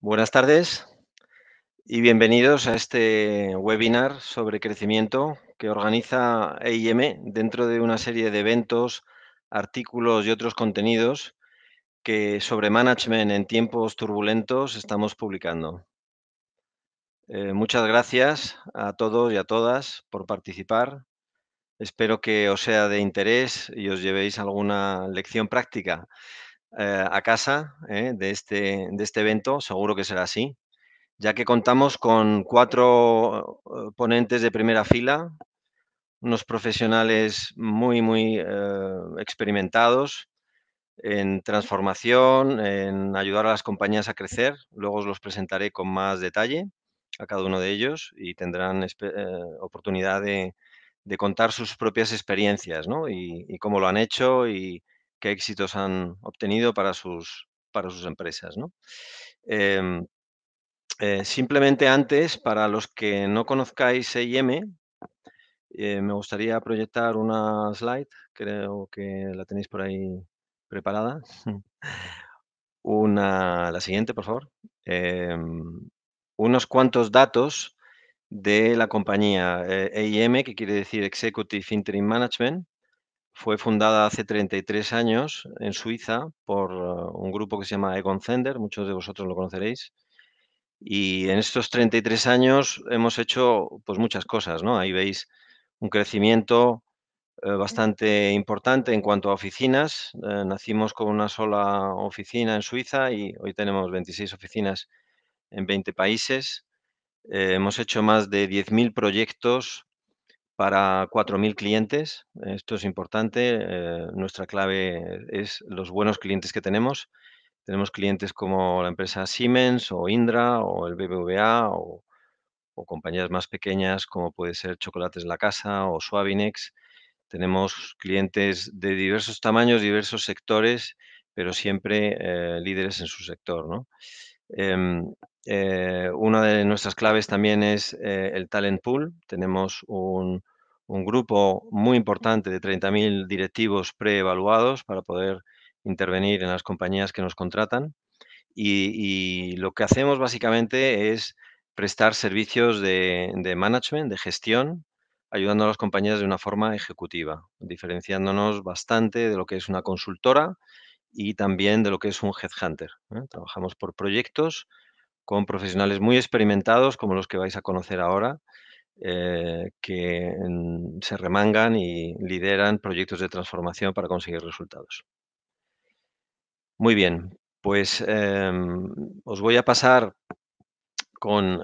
Buenas tardes y bienvenidos a este webinar sobre crecimiento que organiza EIM dentro de una serie de eventos, artículos y otros contenidos que sobre management en tiempos turbulentos estamos publicando. Muchas gracias a todos y a todas por participar. Espero que os sea de interés y os llevéis alguna lección práctica a casa de este evento. Seguro que será así, ya que contamos con 4 ponentes de primera fila, unos profesionales muy experimentados en transformación, en ayudar a las compañías a crecer. Luego os los presentaré con más detalle a cada uno de ellos y tendrán oportunidad de contar sus propias experiencias, ¿no? Y cómo lo han hecho y qué éxitos han obtenido para sus empresas, ¿no? Em, Simplemente antes, para los que no conozcáis EIM, me gustaría proyectar una slide, creo que la tenéis por ahí preparada. La siguiente, por favor. Unos cuantos datos de la compañía. EIM, que quiere decir Executive Interim Management, fue fundada hace 33 años en Suiza por un grupo que se llama Egon Zehnder, muchos de vosotros lo conoceréis. Y en estos 33 años hemos hecho, pues, muchas cosas, ¿no? Ahí veis un crecimiento, bastante importante en cuanto a oficinas. Nacimos con una sola oficina en Suiza y hoy tenemos 26 oficinas en 20 países. Hemos hecho más de 10.000 proyectos para 4.000 clientes. Esto es importante. Nuestra clave es los buenos clientes que tenemos. Tenemos clientes como la empresa Siemens o Indra o el BBVA o compañías más pequeñas como puede ser Chocolates La Casa o Suavinex. Tenemos clientes de diversos tamaños, diversos sectores, pero siempre líderes en su sector, ¿no? Em, una de nuestras claves también es el talent pool. Tenemos un grupo muy importante de 30.000 directivos preevaluados para poder intervenir en las compañías que nos contratan. Y lo que hacemos básicamente es prestar servicios de management, de gestión, ayudando a las compañías de una forma ejecutiva, diferenciándonos bastante de lo que es una consultora y también de lo que es un headhunter, ¿eh? Trabajamos por proyectos con profesionales muy experimentados, como los que vais a conocer ahora, que se remangan y lideran proyectos de transformación para conseguir resultados. Muy bien, pues os voy a pasar con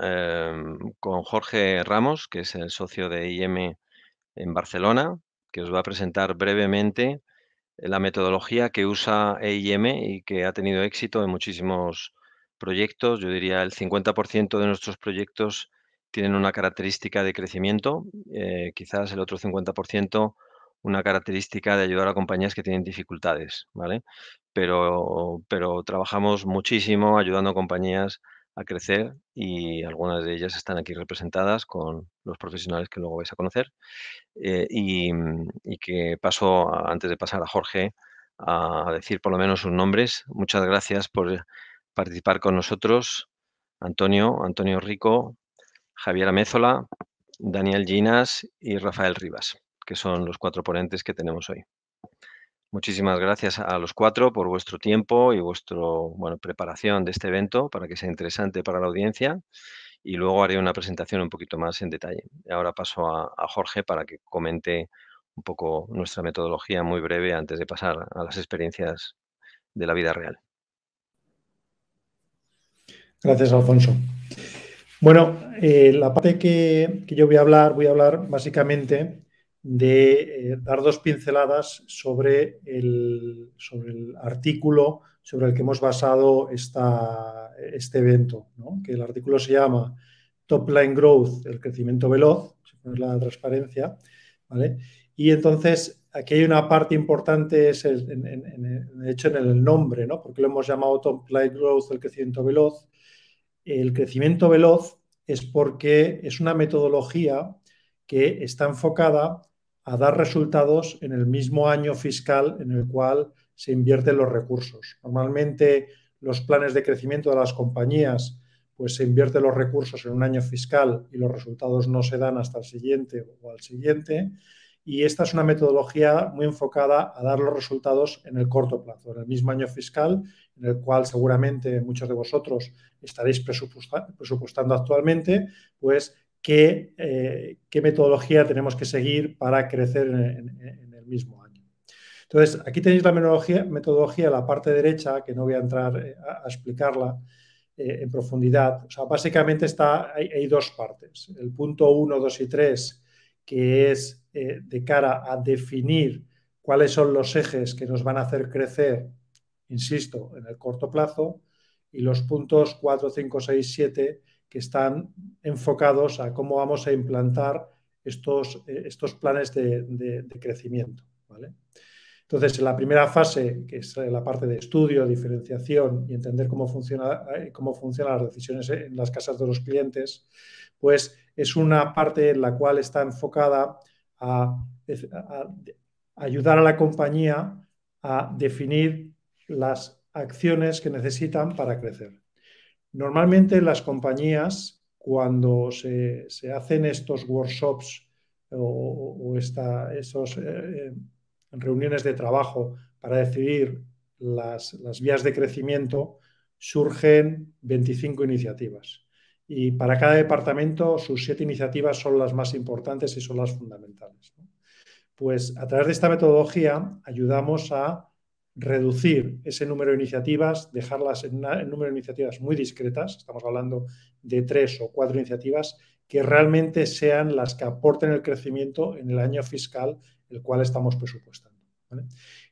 Jorge Ramos, que es el socio de IM en Barcelona, que os va a presentar brevemente la metodología que usa EIM y que ha tenido éxito en muchísimos proyectos. Yo diría el 50% de nuestros proyectos tienen una característica de crecimiento, quizás el otro 50% una característica de ayudar a compañías que tienen dificultades, ¿vale? Pero trabajamos muchísimo ayudando a compañías a crecer y algunas de ellas están aquí representadas con los profesionales que luego vais a conocer. Y que paso, antes de pasar a Jorge, a decir por lo menos sus nombres. Muchas gracias por participar con nosotros. Antonio Rico, Javier Amézola, Daniel Ginas y Rafael Rivas, que son los 4 ponentes que tenemos hoy. Muchísimas gracias a los 4 por vuestro tiempo y vuestro, preparación de este evento para que sea interesante para la audiencia. Y luego haré una presentación un poquito más en detalle. Ahora paso a Jorge para que comente un poco nuestra metodología muy breve antes de pasar a las experiencias de la vida real. Gracias, Alfonso. Bueno, la parte que yo voy a hablar básicamente de dar 2 pinceladas sobre el artículo sobre el que hemos basado este evento, ¿no? Que el artículo se llama Top Line Growth, el crecimiento veloz, la transparencia, ¿vale? Y entonces aquí hay una parte importante, de hecho en el nombre, ¿no? Porque lo hemos llamado Top Line Growth, el crecimiento veloz. El crecimiento veloz es porque es una metodología que está enfocada a dar resultados en el mismo año fiscal en el cual se invierten los recursos. Normalmente los planes de crecimiento de las compañías, pues se invierten los recursos en un año fiscal y los resultados no se dan hasta el siguiente o al siguiente. Y esta es una metodología muy enfocada a dar los resultados en el corto plazo, en el mismo año fiscal, en el cual seguramente muchos de vosotros estaréis presupuestando actualmente, pues qué metodología tenemos que seguir para crecer en el mismo año. Entonces, aquí tenéis la metodología, la parte derecha, que no voy a entrar a explicarla en profundidad. O sea, básicamente hay dos partes. El punto 1, 2 y 3, que es de cara a definir cuáles son los ejes que nos van a hacer crecer, insisto, en el corto plazo, y los puntos 4, 5, 6, 7, que están enfocados a cómo vamos a implantar estos planes de crecimiento. ¿Vale? Entonces, en la primera fase, que es la parte de estudio, diferenciación y entender cómo funcionan las decisiones en las casas de los clientes, pues es una parte en la cual está enfocada a ayudar a la compañía a definir las acciones que necesitan para crecer. Normalmente las compañías, cuando se hacen estos workshops o esos reuniones de trabajo para decidir las vías de crecimiento, surgen 25 iniciativas. Y para cada departamento, sus 7 iniciativas son las más importantes y son las fundamentales, ¿no? Pues a través de esta metodología ayudamos a reducir ese número de iniciativas, dejarlas en un número de iniciativas muy discretas, estamos hablando de 3 o 4 iniciativas, que realmente sean las que aporten el crecimiento en el año fiscal el cual estamos presupuestando. ¿Vale?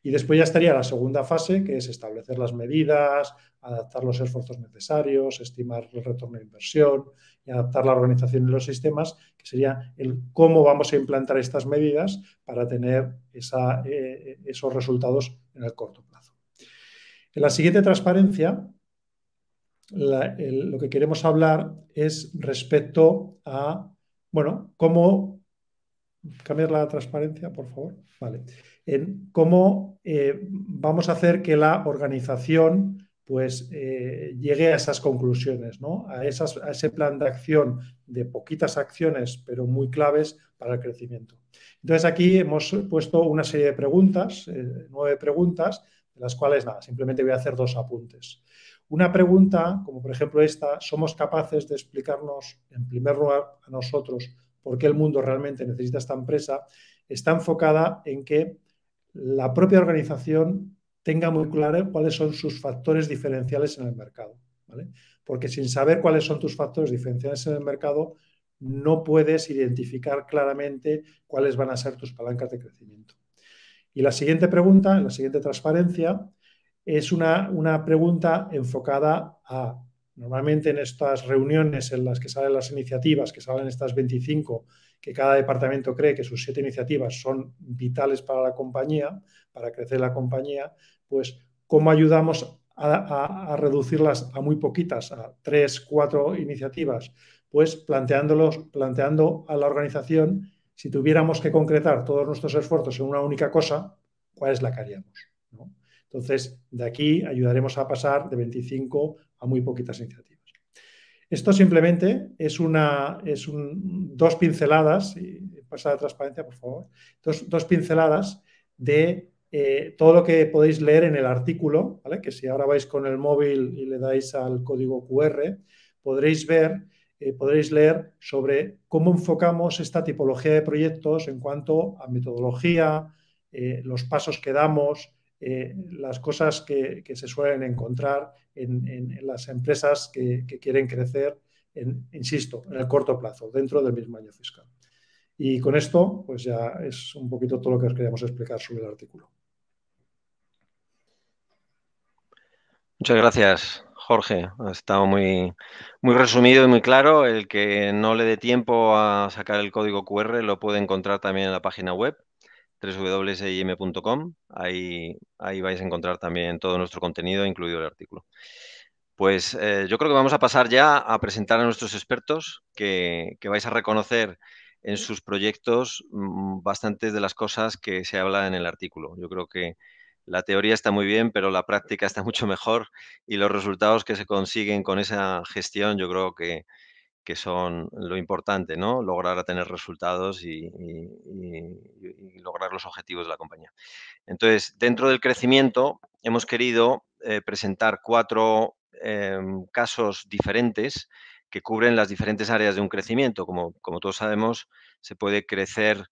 Y después ya estaría la segunda fase, que es establecer las medidas, adaptar los esfuerzos necesarios, estimar el retorno de inversión y adaptar la organización y los sistemas, que sería el cómo vamos a implantar estas medidas para tener esos resultados en el corto plazo. En la siguiente transparencia, lo que queremos hablar es respecto a, bueno, cómo... Cambiar la transparencia, por favor. Vale. En cómo vamos a hacer que la organización pues llegue a esas conclusiones, ¿no? A ese plan de acción de poquitas acciones, pero muy claves para el crecimiento. Entonces aquí hemos puesto una serie de preguntas, 9 preguntas, de las cuales nada, simplemente voy a hacer 2 apuntes. Una pregunta, como por ejemplo esta, ¿somos capaces de explicarnos en primer lugar a nosotros por qué el mundo realmente necesita esta empresa? Está enfocada en que la propia organización tenga muy claro cuáles son sus factores diferenciales en el mercado, ¿vale? Porque sin saber cuáles son tus factores diferenciales en el mercado, no puedes identificar claramente cuáles van a ser tus palancas de crecimiento. Y la siguiente pregunta, la siguiente transparencia, es una pregunta enfocada a, normalmente en estas reuniones en las que salen las iniciativas, que salen estas 25, que cada departamento cree que sus 7 iniciativas son vitales para la compañía, para crecer la compañía, pues cómo ayudamos a reducirlas a muy poquitas, a 3, 4 iniciativas, pues planteando a la organización, si tuviéramos que concretar todos nuestros esfuerzos en una única cosa, ¿cuál es la que haríamos? ¿No? Entonces, de aquí ayudaremos a pasar de 25 a muy poquitas iniciativas. Esto simplemente es 2 pinceladas, y pasa la transparencia, por favor, dos pinceladas de todo lo que podéis leer en el artículo, ¿vale? Que si ahora vais con el móvil y le dais al código QR, podréis leer sobre cómo enfocamos esta tipología de proyectos en cuanto a metodología, los pasos que damos, las cosas que se suelen encontrar en las empresas que quieren crecer, insisto, en el corto plazo, dentro del mismo año fiscal. Y con esto, pues ya es un poquito todo lo que os queríamos explicar sobre el artículo. Muchas gracias, Jorge. Ha estado muy resumido y muy claro. El que no le dé tiempo a sacar el código QR lo puede encontrar también en la página web www.eim.com. Ahí vais a encontrar también todo nuestro contenido, incluido el artículo. Pues yo creo que vamos a pasar ya a presentar a nuestros expertos que vais a reconocer en sus proyectos bastantes de las cosas que se habla en el artículo. Yo creo que la teoría está muy bien, pero la práctica está mucho mejor y los resultados que se consiguen con esa gestión yo creo que son lo importante, ¿no? Lograr tener resultados y lograr los objetivos de la compañía. Entonces, dentro del crecimiento hemos querido presentar 4 casos diferentes que cubren las diferentes áreas de un crecimiento. Como todos sabemos, se puede crecer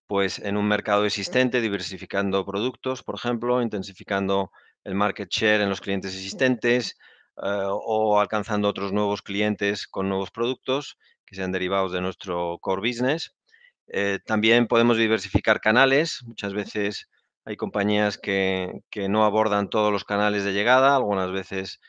pues, en un mercado existente, diversificando productos, por ejemplo, intensificando el market share en los clientes existentes, o alcanzando otros nuevos clientes con nuevos productos que sean derivados de nuestro core business. También podemos diversificar canales. Muchas veces hay compañías que no abordan todos los canales de llegada, algunas veces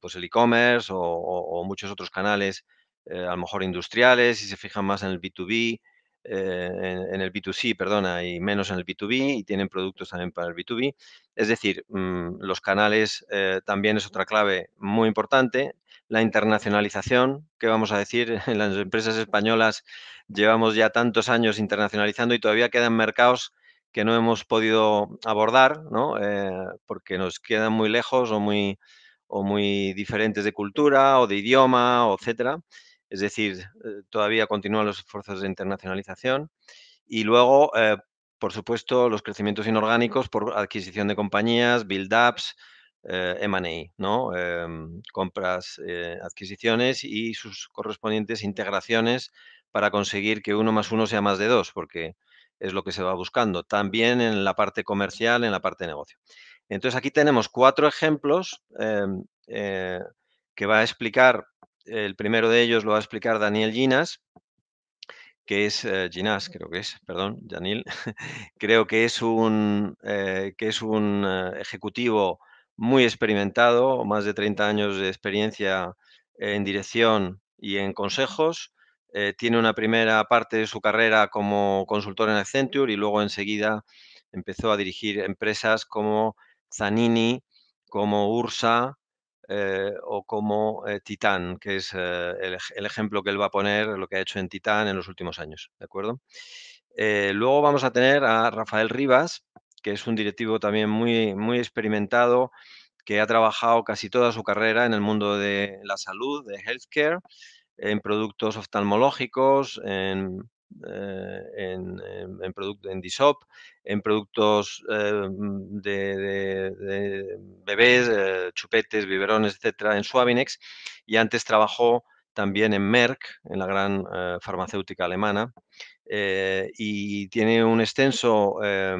pues el e-commerce o muchos otros canales, a lo mejor industriales, y se fijan más en el B2B, en el B2C, perdona, y menos en el B2B, y tienen productos también para el B2B. Es decir, los canales también es otra clave muy importante. La internacionalización, ¿qué vamos a decir? En las empresas españolas llevamos ya tantos años internacionalizando y todavía quedan mercados que no hemos podido abordar, ¿no? Porque nos quedan muy lejos o muy diferentes de cultura o de idioma, o etcétera. Es decir, todavía continúan los esfuerzos de internacionalización. Y luego, por supuesto, los crecimientos inorgánicos por adquisición de compañías, build-ups, M&A, ¿no? Compras, adquisiciones y sus correspondientes integraciones para conseguir que 1 más 1 sea más de 2, porque es lo que se va buscando, también en la parte comercial, en la parte de negocio. Entonces, aquí tenemos 4 ejemplos que va a explicar, el primero de ellos lo va a explicar Daniel Ginas, que es Ginás, creo que es, perdón, Janil. Creo que es un ejecutivo muy experimentado, más de 30 años de experiencia en dirección y en consejos. Tiene una primera parte de su carrera como consultor en Accenture y luego enseguida empezó a dirigir empresas como Zanini, como Ursa, o como Titán, que es el ejemplo que él va a poner, lo que ha hecho en Titán en los últimos años, ¿de acuerdo? Luego vamos a tener a Rafael Rivas, que es un directivo también muy experimentado, que ha trabajado casi toda su carrera en el mundo de la salud, de healthcare, en productos oftalmológicos, en DSOP, en productos de bebés, chupetes, biberones, etcétera, en Suavinex, y antes trabajó también en Merck, en la gran farmacéutica alemana, y tiene un extenso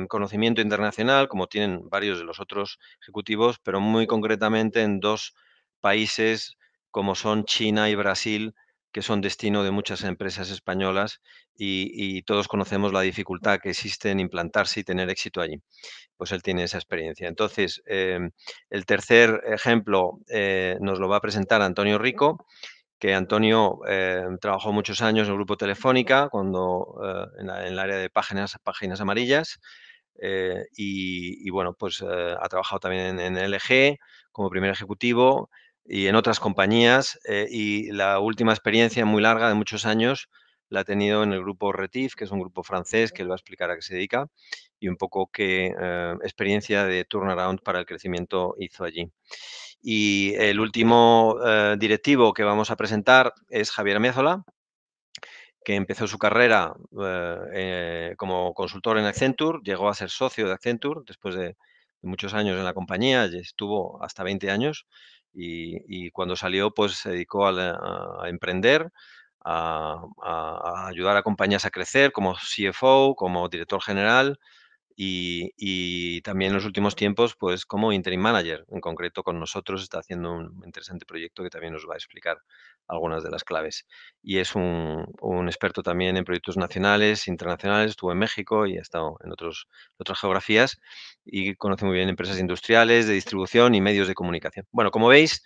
conocimiento internacional, como tienen varios de los otros ejecutivos, pero muy concretamente en 2 países como son China y Brasil, que son destino de muchas empresas españolas y todos conocemos la dificultad que existe en implantarse y tener éxito allí. Pues él tiene esa experiencia. Entonces, el tercer ejemplo nos lo va a presentar Antonio Rico, que Antonio trabajó muchos años en el Grupo Telefónica, en el área de páginas amarillas, y bueno, pues ha trabajado también en LG como primer ejecutivo y en otras compañías, y la última experiencia muy larga de muchos años la ha tenido en el grupo Retif, que es un grupo francés, que él va a explicar a qué se dedica, y un poco qué experiencia de turnaround para el crecimiento hizo allí. Y el último directivo que vamos a presentar es Javier Mézola, que empezó su carrera como consultor en Accenture, llegó a ser socio de Accenture después de muchos años en la compañía, y estuvo hasta 20 años, y cuando salió pues se dedicó a emprender, a ayudar a compañías a crecer como CFO, como director general, y también en los últimos tiempos, pues como interim manager, en concreto con nosotros está haciendo un interesante proyecto que también nos va a explicar algunas de las claves. Y es un experto también en proyectos nacionales, internacionales, estuvo en México y ha estado en otras geografías y conoce muy bien empresas industriales, de distribución y medios de comunicación. Bueno, como veis,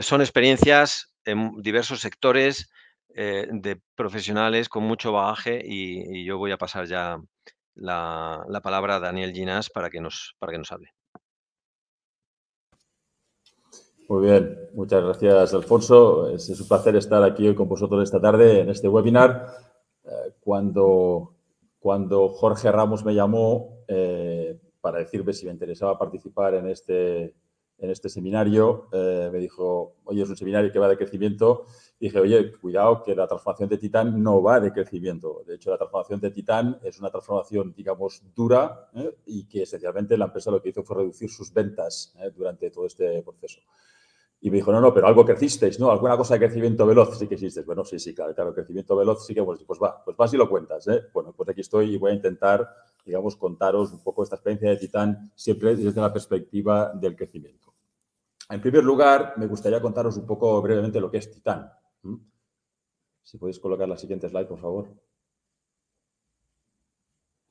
son experiencias en diversos sectores de profesionales con mucho bagaje y yo voy a pasar ya la palabra a Daniel Ginas para que nos hable. Muy bien, muchas gracias, Alfonso. Es un placer estar aquí hoy con vosotros esta tarde en este webinar. Cuando Jorge Ramos me llamó, para decirme si me interesaba participar en este seminario. Me dijo, oye, es un seminario que va de crecimiento. Y dije, oye, cuidado que la transformación de Titán no va de crecimiento. De hecho, la transformación de Titán es una transformación, digamos, dura, y que esencialmente la empresa lo que hizo fue reducir sus ventas durante todo este proceso. Y me dijo, no, pero algo crecisteis, ¿no? Alguna cosa de crecimiento veloz sí que existe. Bueno, sí, claro, crecimiento veloz sí que, pues vas y lo cuentas, ¿eh? Bueno, pues aquí estoy y voy a intentar, digamos, contaros un poco esta experiencia de Titán siempre desde la perspectiva del crecimiento. En primer lugar, me gustaría contaros un poco brevemente lo que es Titán. Si podéis colocar la siguiente slide, por favor.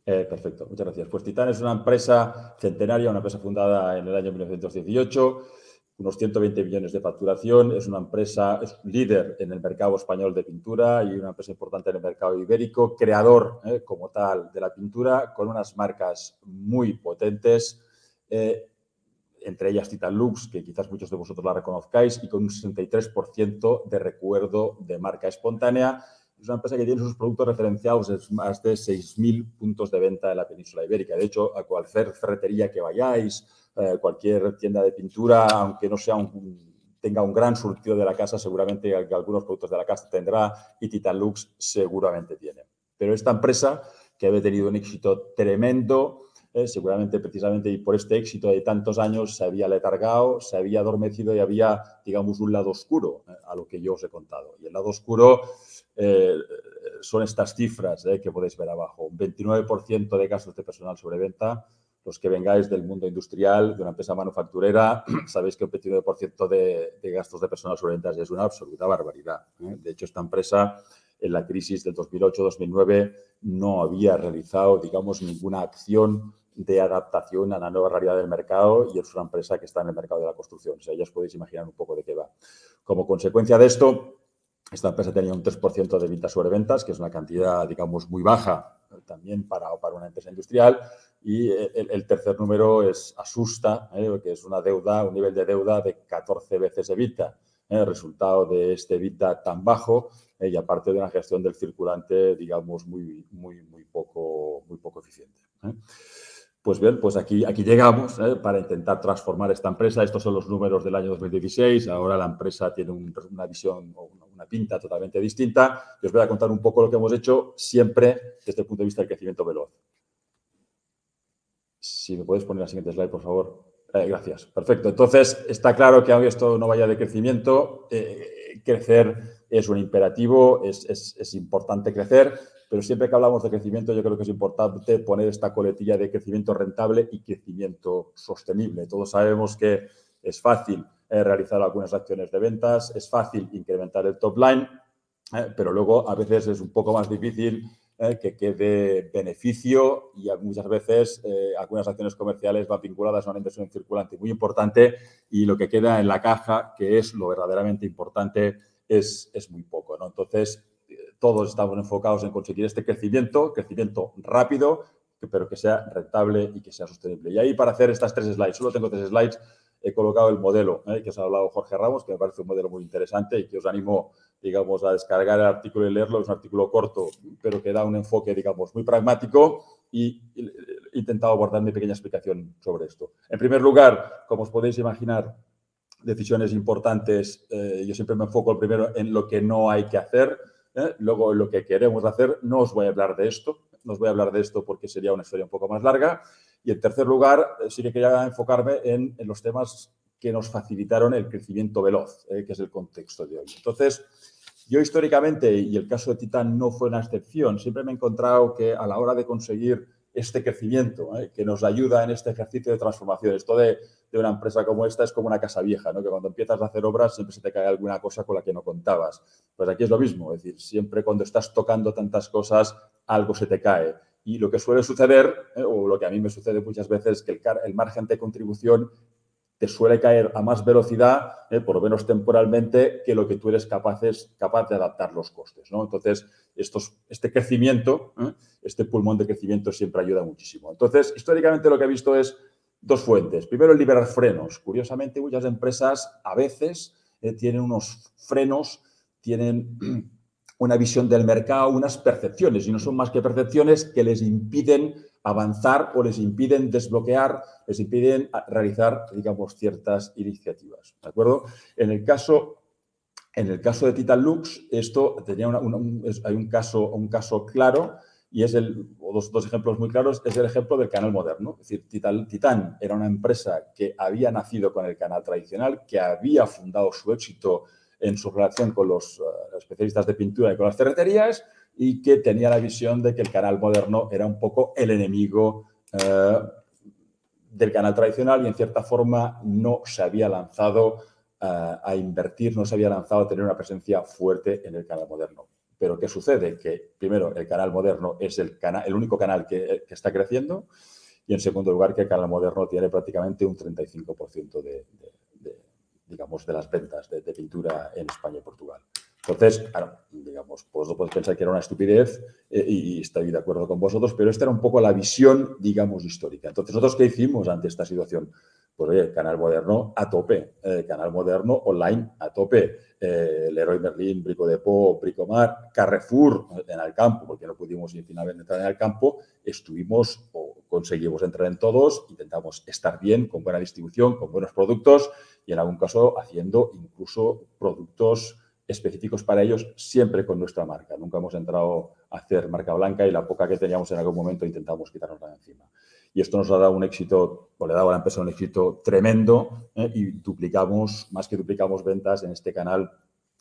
Perfecto, muchas gracias. Pues Titán es una empresa centenaria, una empresa fundada en el año 1918, unos 120 millones de facturación. Es una empresa, es líder en el mercado español de pintura y una empresa importante en el mercado ibérico, creador como tal de la pintura, con unas marcas muy potentes, entre ellas Titan Lux, que quizás muchos de vosotros la reconozcáis, y con un 63% de recuerdo de marca espontánea. Es una empresa que tiene sus productos referenciados en más de 6.000 puntos de venta en la península ibérica. De hecho, a cualquier ferretería que vayáis, cualquier tienda de pintura, aunque no sea tenga un gran surtido de la casa, seguramente algunos productos de la casa tendrá, y Titan Lux seguramente tiene. Pero esta empresa, que había tenido un éxito tremendo, seguramente precisamente y por este éxito de tantos años se había letargado, se había adormecido y había, digamos, un lado oscuro a lo que yo os he contado. Y el lado oscuro son estas cifras que podéis ver abajo. Un 29% de gastos de personal sobre venta. Los que vengáis del mundo industrial, de una empresa manufacturera, sabéis que un 29% de gastos de personal sobre ventas es una absoluta barbaridad. De hecho, esta empresa en la crisis del 2008-2009 no había realizado, digamos, ninguna acción de adaptación a la nueva realidad del mercado, y es una empresa que está en el mercado de la construcción. O sea, ya os podéis imaginar un poco de qué va. Como consecuencia de esto, esta empresa tenía un 3% de ventas sobre ventas, que es una cantidad, digamos, muy baja también para una empresa industrial. Y el tercer número asusta, que es una deuda, un nivel de deuda de 14 veces EBITDA. El resultado de este EBITDA tan bajo, y aparte de una gestión del circulante, digamos, muy poco eficiente. Pues bien, pues aquí llegamos para intentar transformar esta empresa. Estos son los números del año 2016. Ahora la empresa tiene una visión o una pinta totalmente distinta. Y os voy a contar un poco lo que hemos hecho siempre desde el punto de vista del crecimiento veloz. Si me puedes poner la siguiente slide, por favor. Gracias. Perfecto. Entonces, está claro que aunque esto no vaya de crecimiento, crecer es un imperativo, es importante crecer, pero siempre que hablamos de crecimiento yo creo que es importante poner esta coletilla de crecimiento rentable y crecimiento sostenible. Todos sabemos que es fácil realizar algunas acciones de ventas, es fácil incrementar el top line, pero luego a veces es un poco más difícil que quede beneficio, y muchas veces algunas acciones comerciales van vinculadas a una inversión circulante muy importante y lo que queda en la caja, que es lo verdaderamente importante, es muy poco, ¿no? Entonces, todos estamos enfocados en conseguir este crecimiento rápido, pero que sea rentable y que sea sostenible. Y ahí, para hacer estas 3 slides, solo tengo 3 slides, he colocado el modelo que os ha hablado Jorge Ramos, que me parece un modelo muy interesante y que os animo, digamos, a descargar el artículo y leerlo. Es un artículo corto, pero que da un enfoque, digamos, muy pragmático, y he intentado abordar mi pequeña explicación sobre esto. En primer lugar, como os podéis imaginar, decisiones importantes, yo siempre me enfoco primero en lo que no hay que hacer, luego en lo que queremos hacer. No os voy a hablar de esto, porque sería una historia un poco más larga. Y en tercer lugar, sí que quería enfocarme en los temas que nos facilitaron el crecimiento veloz, que es el contexto de hoy. Entonces, yo históricamente, y el caso de Titán no fue una excepción, siempre me he encontrado que a la hora de conseguir este crecimiento que nos ayuda en este ejercicio de transformación, esto de una empresa como esta es como una casa vieja, ¿no? Que cuando empiezas a hacer obras siempre se te cae alguna cosa con la que no contabas. Pues aquí es lo mismo, es decir, siempre cuando estás tocando tantas cosas, algo se te cae. Y lo que suele suceder, o lo que a mí me sucede muchas veces, es que el margen de contribución te suele caer a más velocidad, por lo menos temporalmente, que lo que tú eres capaz de adaptar los costes, ¿no? Entonces, este crecimiento, este pulmón de crecimiento siempre ayuda muchísimo. Entonces, históricamente lo que he visto es 2 fuentes. Primero, el liberar frenos. Curiosamente, muchas empresas a veces tienen unos frenos, tienen una visión del mercado, unas percepciones, y no son más que percepciones que les impiden avanzar o les impiden desbloquear, les impiden realizar, digamos, ciertas iniciativas. ¿De acuerdo? En el caso de Titanlux, esto tenía hay un caso claro y es dos ejemplos muy claros, es el ejemplo del canal moderno. Es decir, Titan era una empresa que había nacido con el canal tradicional, que había fundado su éxito en su relación con los especialistas de pintura y con las ferreterías y que tenía la visión de que el canal moderno era un poco el enemigo del canal tradicional y en cierta forma no se había lanzado a invertir, no se había lanzado a tener una presencia fuerte en el canal moderno. Pero ¿qué sucede? Que primero el canal moderno es el único canal que está creciendo y en segundo lugar que el canal moderno tiene prácticamente un 35% digamos, de las ventas de pintura en España y Portugal. Entonces, claro, digamos, pues puedes pensar que era una estupidez y estoy de acuerdo con vosotros, pero esta era un poco la visión, digamos, histórica. Entonces, ¿nosotros qué hicimos ante esta situación? Pues oye, canal moderno a tope, canal moderno online a tope, Leroy Merlin, Brico Depot, Bricomar, Carrefour en Alcampo, porque no pudimos finalmente entrar en Alcampo, estuvimos o conseguimos entrar en todos, intentamos estar bien, con buena distribución, con buenos productos y en algún caso haciendo incluso productos específicos para ellos, siempre con nuestra marca. Nunca hemos entrado a hacer marca blanca y la poca que teníamos en algún momento intentamos quitárnosla de encima. Y esto nos ha dado un éxito, o le ha dado a la empresa un éxito tremendo y más que duplicamos ventas en este canal,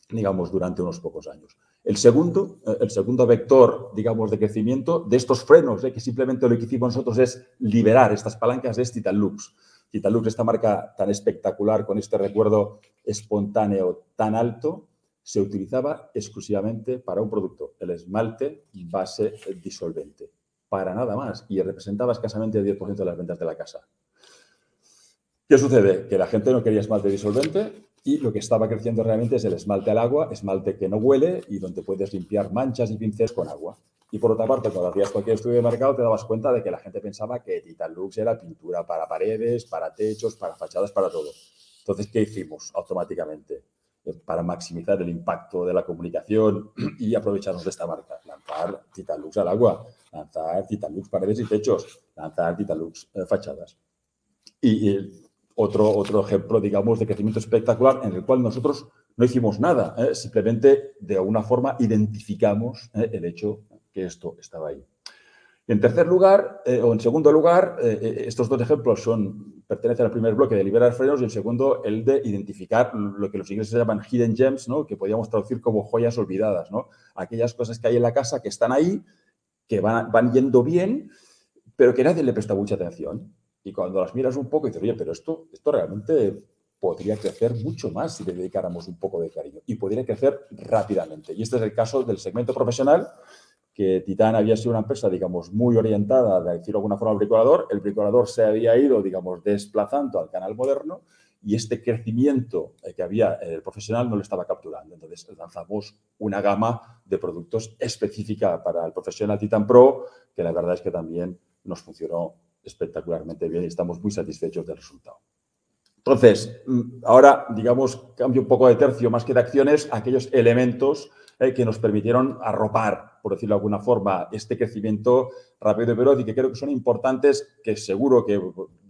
digamos, durante unos pocos años. El segundo vector, digamos, de crecimiento de estos frenos, que simplemente lo que hicimos nosotros es liberar estas palancas, es Titanlux. Titanlux, esta marca tan espectacular, con este recuerdo espontáneo tan alto, se utilizaba exclusivamente para un producto, el esmalte base disolvente. Para nada más. Y representaba escasamente el 10% de las ventas de la casa. ¿Qué sucede? Que la gente no quería esmalte disolvente y lo que estaba creciendo realmente es el esmalte al agua, esmalte que no huele y donde puedes limpiar manchas y pinceles con agua. Y por otra parte, cuando hacías cualquier estudio de mercado, te dabas cuenta de que la gente pensaba que Titanlux era pintura para paredes, para techos, para fachadas, para todo. Entonces, ¿qué hicimos automáticamente? Para maximizar el impacto de la comunicación y aprovecharnos de esta marca. Lanzar Titanlux al agua, lanzar Titanlux paredes y techos, lanzar Titanlux fachadas. Y otro ejemplo, digamos, de crecimiento espectacular en el cual nosotros no hicimos nada, simplemente de alguna forma identificamos el hecho que esto estaba ahí. En tercer lugar, o en segundo lugar, estos dos ejemplos pertenecen al primer bloque de liberar frenos y el segundo, el de identificar lo que los ingleses llaman hidden gems, ¿no? Que podríamos traducir como joyas olvidadas, ¿no? Aquellas cosas que hay en la casa que están ahí, que van yendo bien, pero que nadie le presta mucha atención. Y cuando las miras un poco y dices, oye, pero esto realmente podría crecer mucho más si le dedicáramos un poco de cariño y podría crecer rápidamente. Y este es el caso del segmento profesional, que Titan había sido una empresa, digamos, muy orientada, de decirlo de alguna forma, al bricolador. El bricolador se había ido, digamos, desplazando al canal moderno y este crecimiento que había en el profesional no lo estaba capturando. Entonces, lanzamos una gama de productos específica para el profesional Titan Pro, que la verdad es que también nos funcionó espectacularmente bien y estamos muy satisfechos del resultado. Entonces, ahora, digamos, cambio un poco de tercio, más que de acciones, aquellos elementos que nos permitieron arropar, por decirlo de alguna forma, este crecimiento rápido y veloz y que creo que son importantes, que seguro que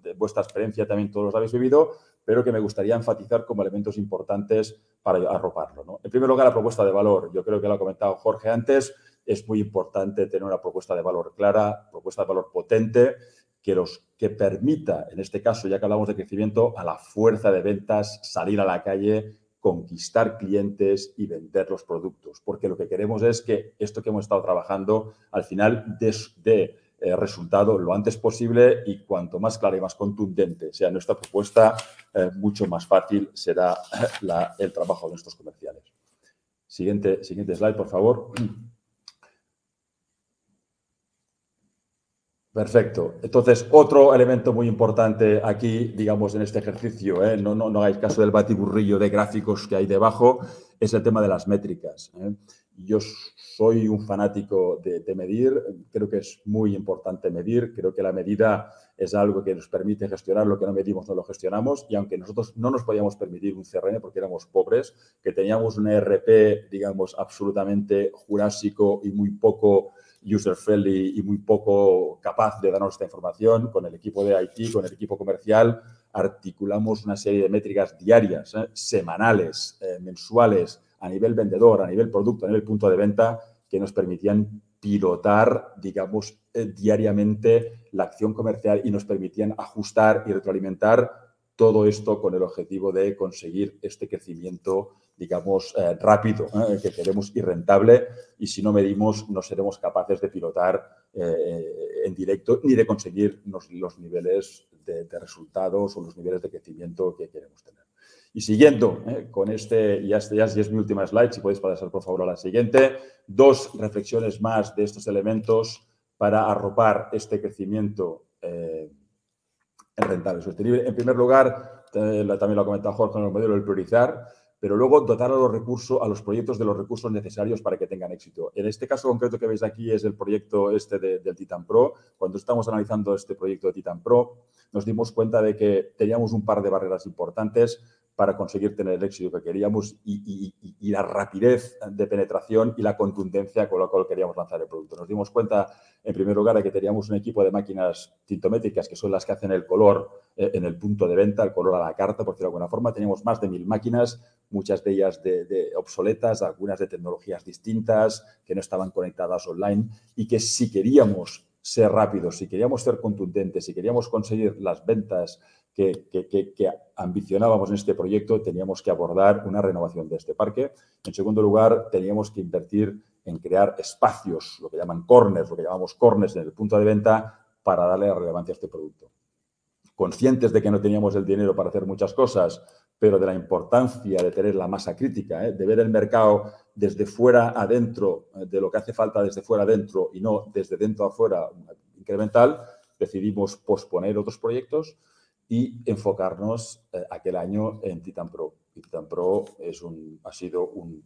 de vuestra experiencia también todos los habéis vivido, pero que me gustaría enfatizar como elementos importantes para arroparlo, ¿no? En primer lugar, la propuesta de valor. Yo creo que lo ha comentado Jorge antes, es muy importante tener una propuesta de valor clara, propuesta de valor potente, que permita, en este caso, ya que hablamos de crecimiento, a la fuerza de ventas salir a la calle, conquistar clientes y vender los productos. Porque lo que queremos es que esto que hemos estado trabajando, al final, dé resultado lo antes posible y cuanto más clara y más contundente sea nuestra propuesta, mucho más fácil será el trabajo de nuestros comerciales. Siguiente slide, por favor. Perfecto. Entonces, otro elemento muy importante aquí, digamos, en este ejercicio, no hagáis caso del batiburrillo de gráficos que hay debajo, es el tema de las métricas. Yo soy un fanático de medir, creo que es muy importante medir, creo que la medida es algo que nos permite gestionar lo que no medimos, no lo gestionamos, y aunque nosotros no nos podíamos permitir un CRM porque éramos pobres, que teníamos un ERP, digamos, absolutamente jurásico y muy poco user-friendly y muy poco capaz de darnos esta información. Con el equipo de IT, con el equipo comercial, articulamos una serie de métricas diarias, semanales, mensuales, a nivel vendedor, a nivel producto, a nivel punto de venta, que nos permitían pilotar, digamos, diariamente la acción comercial y nos permitían ajustar y retroalimentar todo esto con el objetivo de conseguir este crecimiento, digamos, rápido, que queremos y rentable, y si no medimos no seremos capaces de pilotar en directo ni de conseguir los niveles de resultados o los niveles de crecimiento que queremos tener. Y siguiendo con este, ya es mi última slide, si podéis pasar por favor a la siguiente, 2 reflexiones más de estos elementos para arropar este crecimiento rentable, sostenible. En primer lugar, también lo ha comentado Jorge en el modelo del priorizar, pero luego dotar a los recursos, a los proyectos de los recursos necesarios para que tengan éxito. En este caso concreto que veis aquí es el proyecto del Titan Pro. Cuando estamos analizando este proyecto de Titan Pro, nos dimos cuenta de que teníamos un par de barreras importantes para conseguir tener el éxito que queríamos y la rapidez de penetración y la contundencia con la cual queríamos lanzar el producto. Nos dimos cuenta, en primer lugar, de que teníamos un equipo de máquinas tintométricas, que son las que hacen el color en el punto de venta, el color a la carta, por decirlo de alguna forma. Teníamos más de 1000 máquinas, muchas de ellas de obsoletas, algunas de tecnologías distintas, que no estaban conectadas online y que si queríamos ser rápidos, si queríamos ser contundentes, si queríamos conseguir las ventas que ambicionábamos en este proyecto, teníamos que abordar una renovación de este parque. En segundo lugar, teníamos que invertir en crear espacios, lo que llamamos corners en el punto de venta, para darle relevancia a este producto. Conscientes de que no teníamos el dinero para hacer muchas cosas, pero de la importancia de tener la masa crítica, de ver el mercado desde fuera adentro, de lo que hace falta desde fuera adentro y no desde dentro a fuera incremental, decidimos posponer otros proyectos y enfocarnos aquel año en Titan Pro. Y Titan Pro ha sido un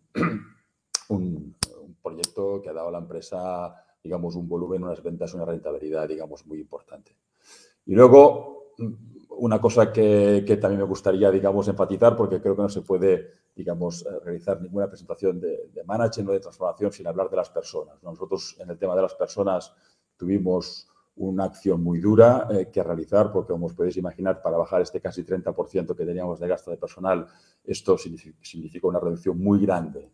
proyecto que ha dado a la empresa, digamos, un volumen, unas ventas, una rentabilidad, digamos, muy importante. Y luego, una cosa que también me gustaría, digamos, enfatizar, porque creo que no se puede, digamos, realizar ninguna presentación de management o de transformación sin hablar de las personas. Nosotros, en el tema de las personas, tuvimos una acción muy dura que realizar, porque como os podéis imaginar, para bajar este casi 30% que teníamos de gasto de personal, esto significó una reducción muy grande,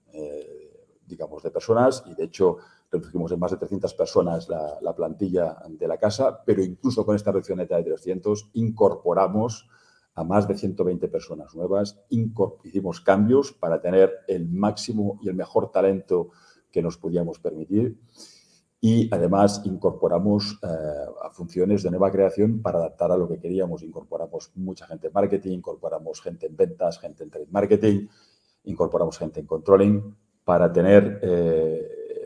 digamos, de personas, y de hecho redujimos en más de 300 personas la plantilla de la casa, pero incluso con esta reducción neta de 300 incorporamos a más de 120 personas nuevas, hicimos cambios para tener el máximo y el mejor talento que nos podíamos permitir. Y además incorporamos a funciones de nueva creación para adaptar a lo que queríamos. Incorporamos mucha gente en marketing, incorporamos gente en ventas, gente en trade marketing, incorporamos gente en controlling para tener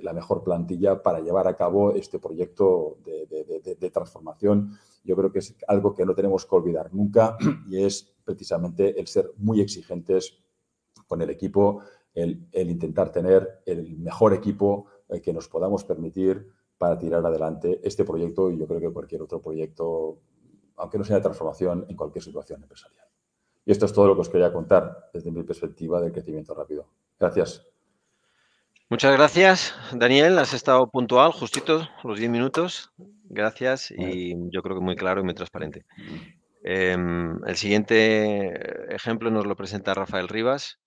la mejor plantilla para llevar a cabo este proyecto de transformación. Yo creo que es algo que no tenemos que olvidar nunca y es precisamente el ser muy exigentes con el equipo, el intentar tener el mejor equipo que nos podamos permitir para tirar adelante este proyecto y yo creo que cualquier otro proyecto, aunque no sea de transformación, en cualquier situación empresarial. Y esto es todo lo que os quería contar desde mi perspectiva del crecimiento rápido. Gracias. Muchas gracias, Daniel. Has estado puntual, justito, los 10 minutos. Gracias y yo creo que muy claro y muy transparente. El siguiente ejemplo nos lo presenta Rafael Rivas.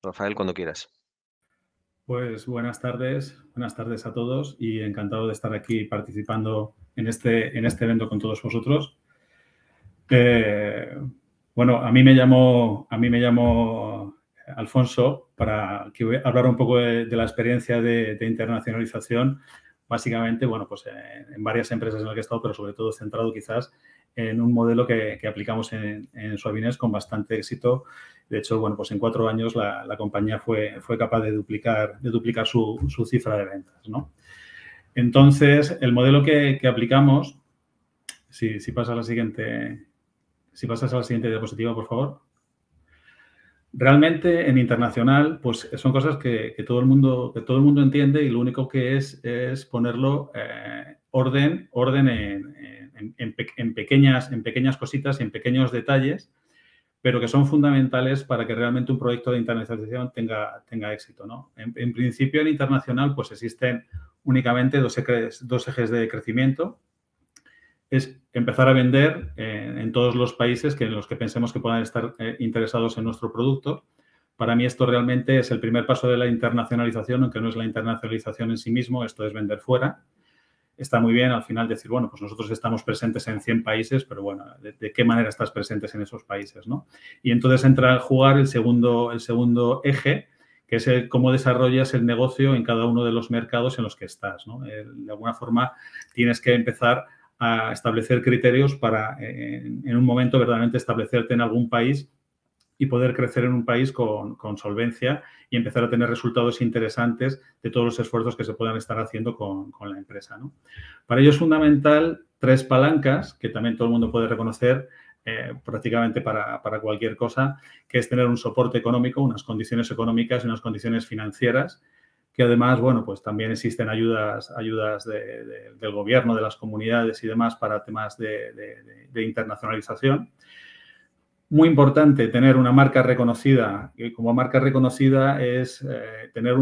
Rafael, cuando quieras. Pues buenas tardes a todos y encantado de estar aquí participando en este evento con todos vosotros. Bueno, a mí me llamo Alfonso para que voy a hablar un poco de la experiencia de internacionalización. Básicamente, bueno, pues en varias empresas en las que he estado, pero sobre todo centrado quizás en un modelo que aplicamos en Suavines con bastante éxito. De hecho, bueno, pues en 4 años la compañía fue capaz de duplicar su cifra de ventas, ¿no? Entonces, el modelo que aplicamos, si pasas a la siguiente diapositiva, por favor. Realmente en internacional, pues son cosas que todo el mundo entiende y lo único que es ponerlo orden en pequeñas cositas y en pequeños detalles, pero que son fundamentales para que realmente un proyecto de internacionalización tenga éxito, ¿no? En principio, en internacional, pues existen únicamente dos ejes de crecimiento. Es empezar a vender en todos los países en los que pensemos que puedan estar interesados en nuestro producto. Para mí esto realmente es el primer paso de la internacionalización, aunque no es la internacionalización en sí mismo, esto es vender fuera. Está muy bien al final decir, bueno, pues nosotros estamos presentes en 100 países, pero bueno, ¿de qué manera estás presentes en esos países, ¿no? Y entonces entra a jugar el segundo eje, que es cómo desarrollas el negocio en cada uno de los mercados en los que estás, ¿no? De alguna forma tienes que empezar a establecer criterios para, en un momento, verdaderamente establecerte en algún país y poder crecer en un país con solvencia y empezar a tener resultados interesantes de todos los esfuerzos que se puedan estar haciendo con la empresa, ¿no? Para ello es fundamental 3 palancas que también todo el mundo puede reconocer prácticamente para cualquier cosa, que es tener un soporte económico, unas condiciones económicas y unas condiciones financieras, que además, bueno, pues también existen ayudas del gobierno, de las comunidades y demás para temas de internacionalización. Muy importante tener una marca reconocida, y como marca reconocida es tener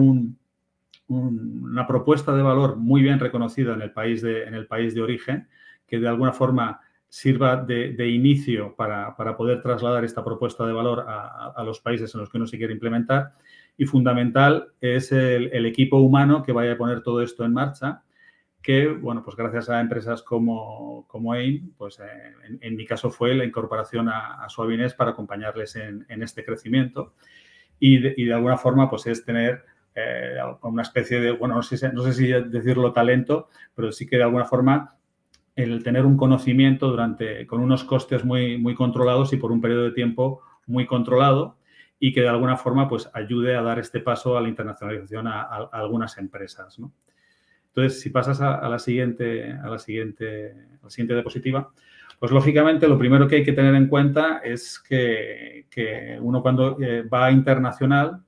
una propuesta de valor muy bien reconocida en el país de origen, que de alguna forma sirva de inicio para poder trasladar esta propuesta de valor a los países en los que uno se quiere implementar. Y fundamental es el equipo humano que vaya a poner todo esto en marcha, que, bueno, pues gracias a empresas como AIM, pues en mi caso fue la incorporación a Suavinés para acompañarles en este crecimiento y de alguna forma pues es tener una especie de, bueno, no sé si decirlo talento, pero sí que de alguna forma el tener un conocimiento con unos costes muy controlados y por un periodo de tiempo muy controlado y que de alguna forma pues ayude a dar este paso a la internacionalización a algunas empresas, ¿no? Entonces, si pasas a la siguiente diapositiva, pues lógicamente lo primero que hay que tener en cuenta es que uno cuando va internacional,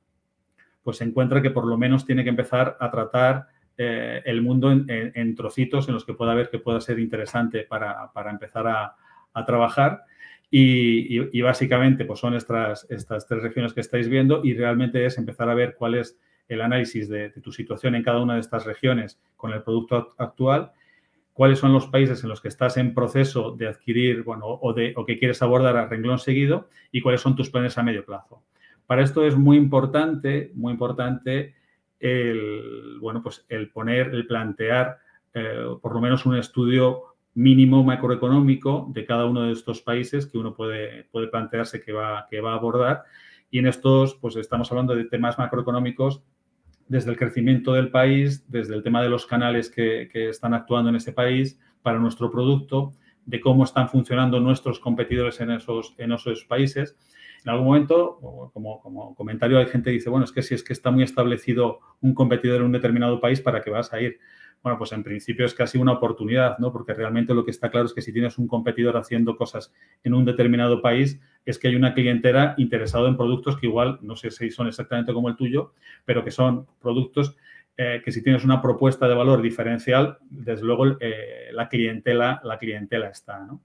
pues se encuentra que por lo menos tiene que empezar a tratar el mundo en trocitos en los que pueda ver que pueda ser interesante para empezar a trabajar. Y básicamente pues son estas 3 regiones que estáis viendo y realmente es empezar a ver cuál es el análisis de tu situación en cada una de estas regiones con el producto actual, cuáles son los países en los que estás en proceso de adquirir, bueno, o que quieres abordar a renglón seguido y cuáles son tus planes a medio plazo. Para esto es muy importante el plantear por lo menos un estudio mínimo macroeconómico de cada uno de estos países que uno puede plantearse que va a abordar. Y en estos, pues estamos hablando de temas macroeconómicos desde el crecimiento del país, desde el tema de los canales que están actuando en ese país para nuestro producto, de cómo están funcionando nuestros competidores en esos países. En algún momento, como comentario, hay gente que dice, bueno, es que si es que está muy establecido un competidor en un determinado país, ¿para qué vas a ir? Bueno, pues en principio es casi una oportunidad, ¿no? Porque realmente lo que está claro es que si tienes un competidor haciendo cosas en un determinado país, es que hay una clientela interesada en productos que igual, no sé si son exactamente como el tuyo, pero que son productos que si tienes una propuesta de valor diferencial, desde luego la clientela está, ¿no?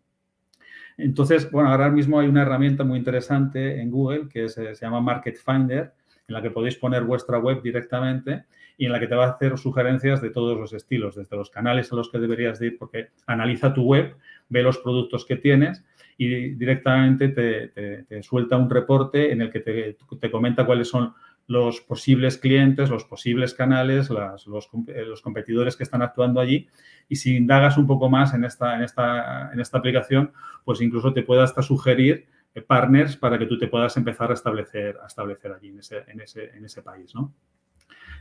Entonces, bueno, ahora mismo hay una herramienta muy interesante en Google que se llama Market Finder, en la que podéis poner vuestra web directamente y en la que te va a hacer sugerencias de todos los estilos, desde los canales a los que deberías de ir, porque analiza tu web, ve los productos que tienes y directamente te suelta un reporte en el que te comenta cuáles son los posibles clientes, los posibles canales, los competidores que están actuando allí. Y si indagas un poco más en esta aplicación, pues incluso te puede hasta sugerir partners para que tú te puedas empezar a establecer allí en ese país, ¿no?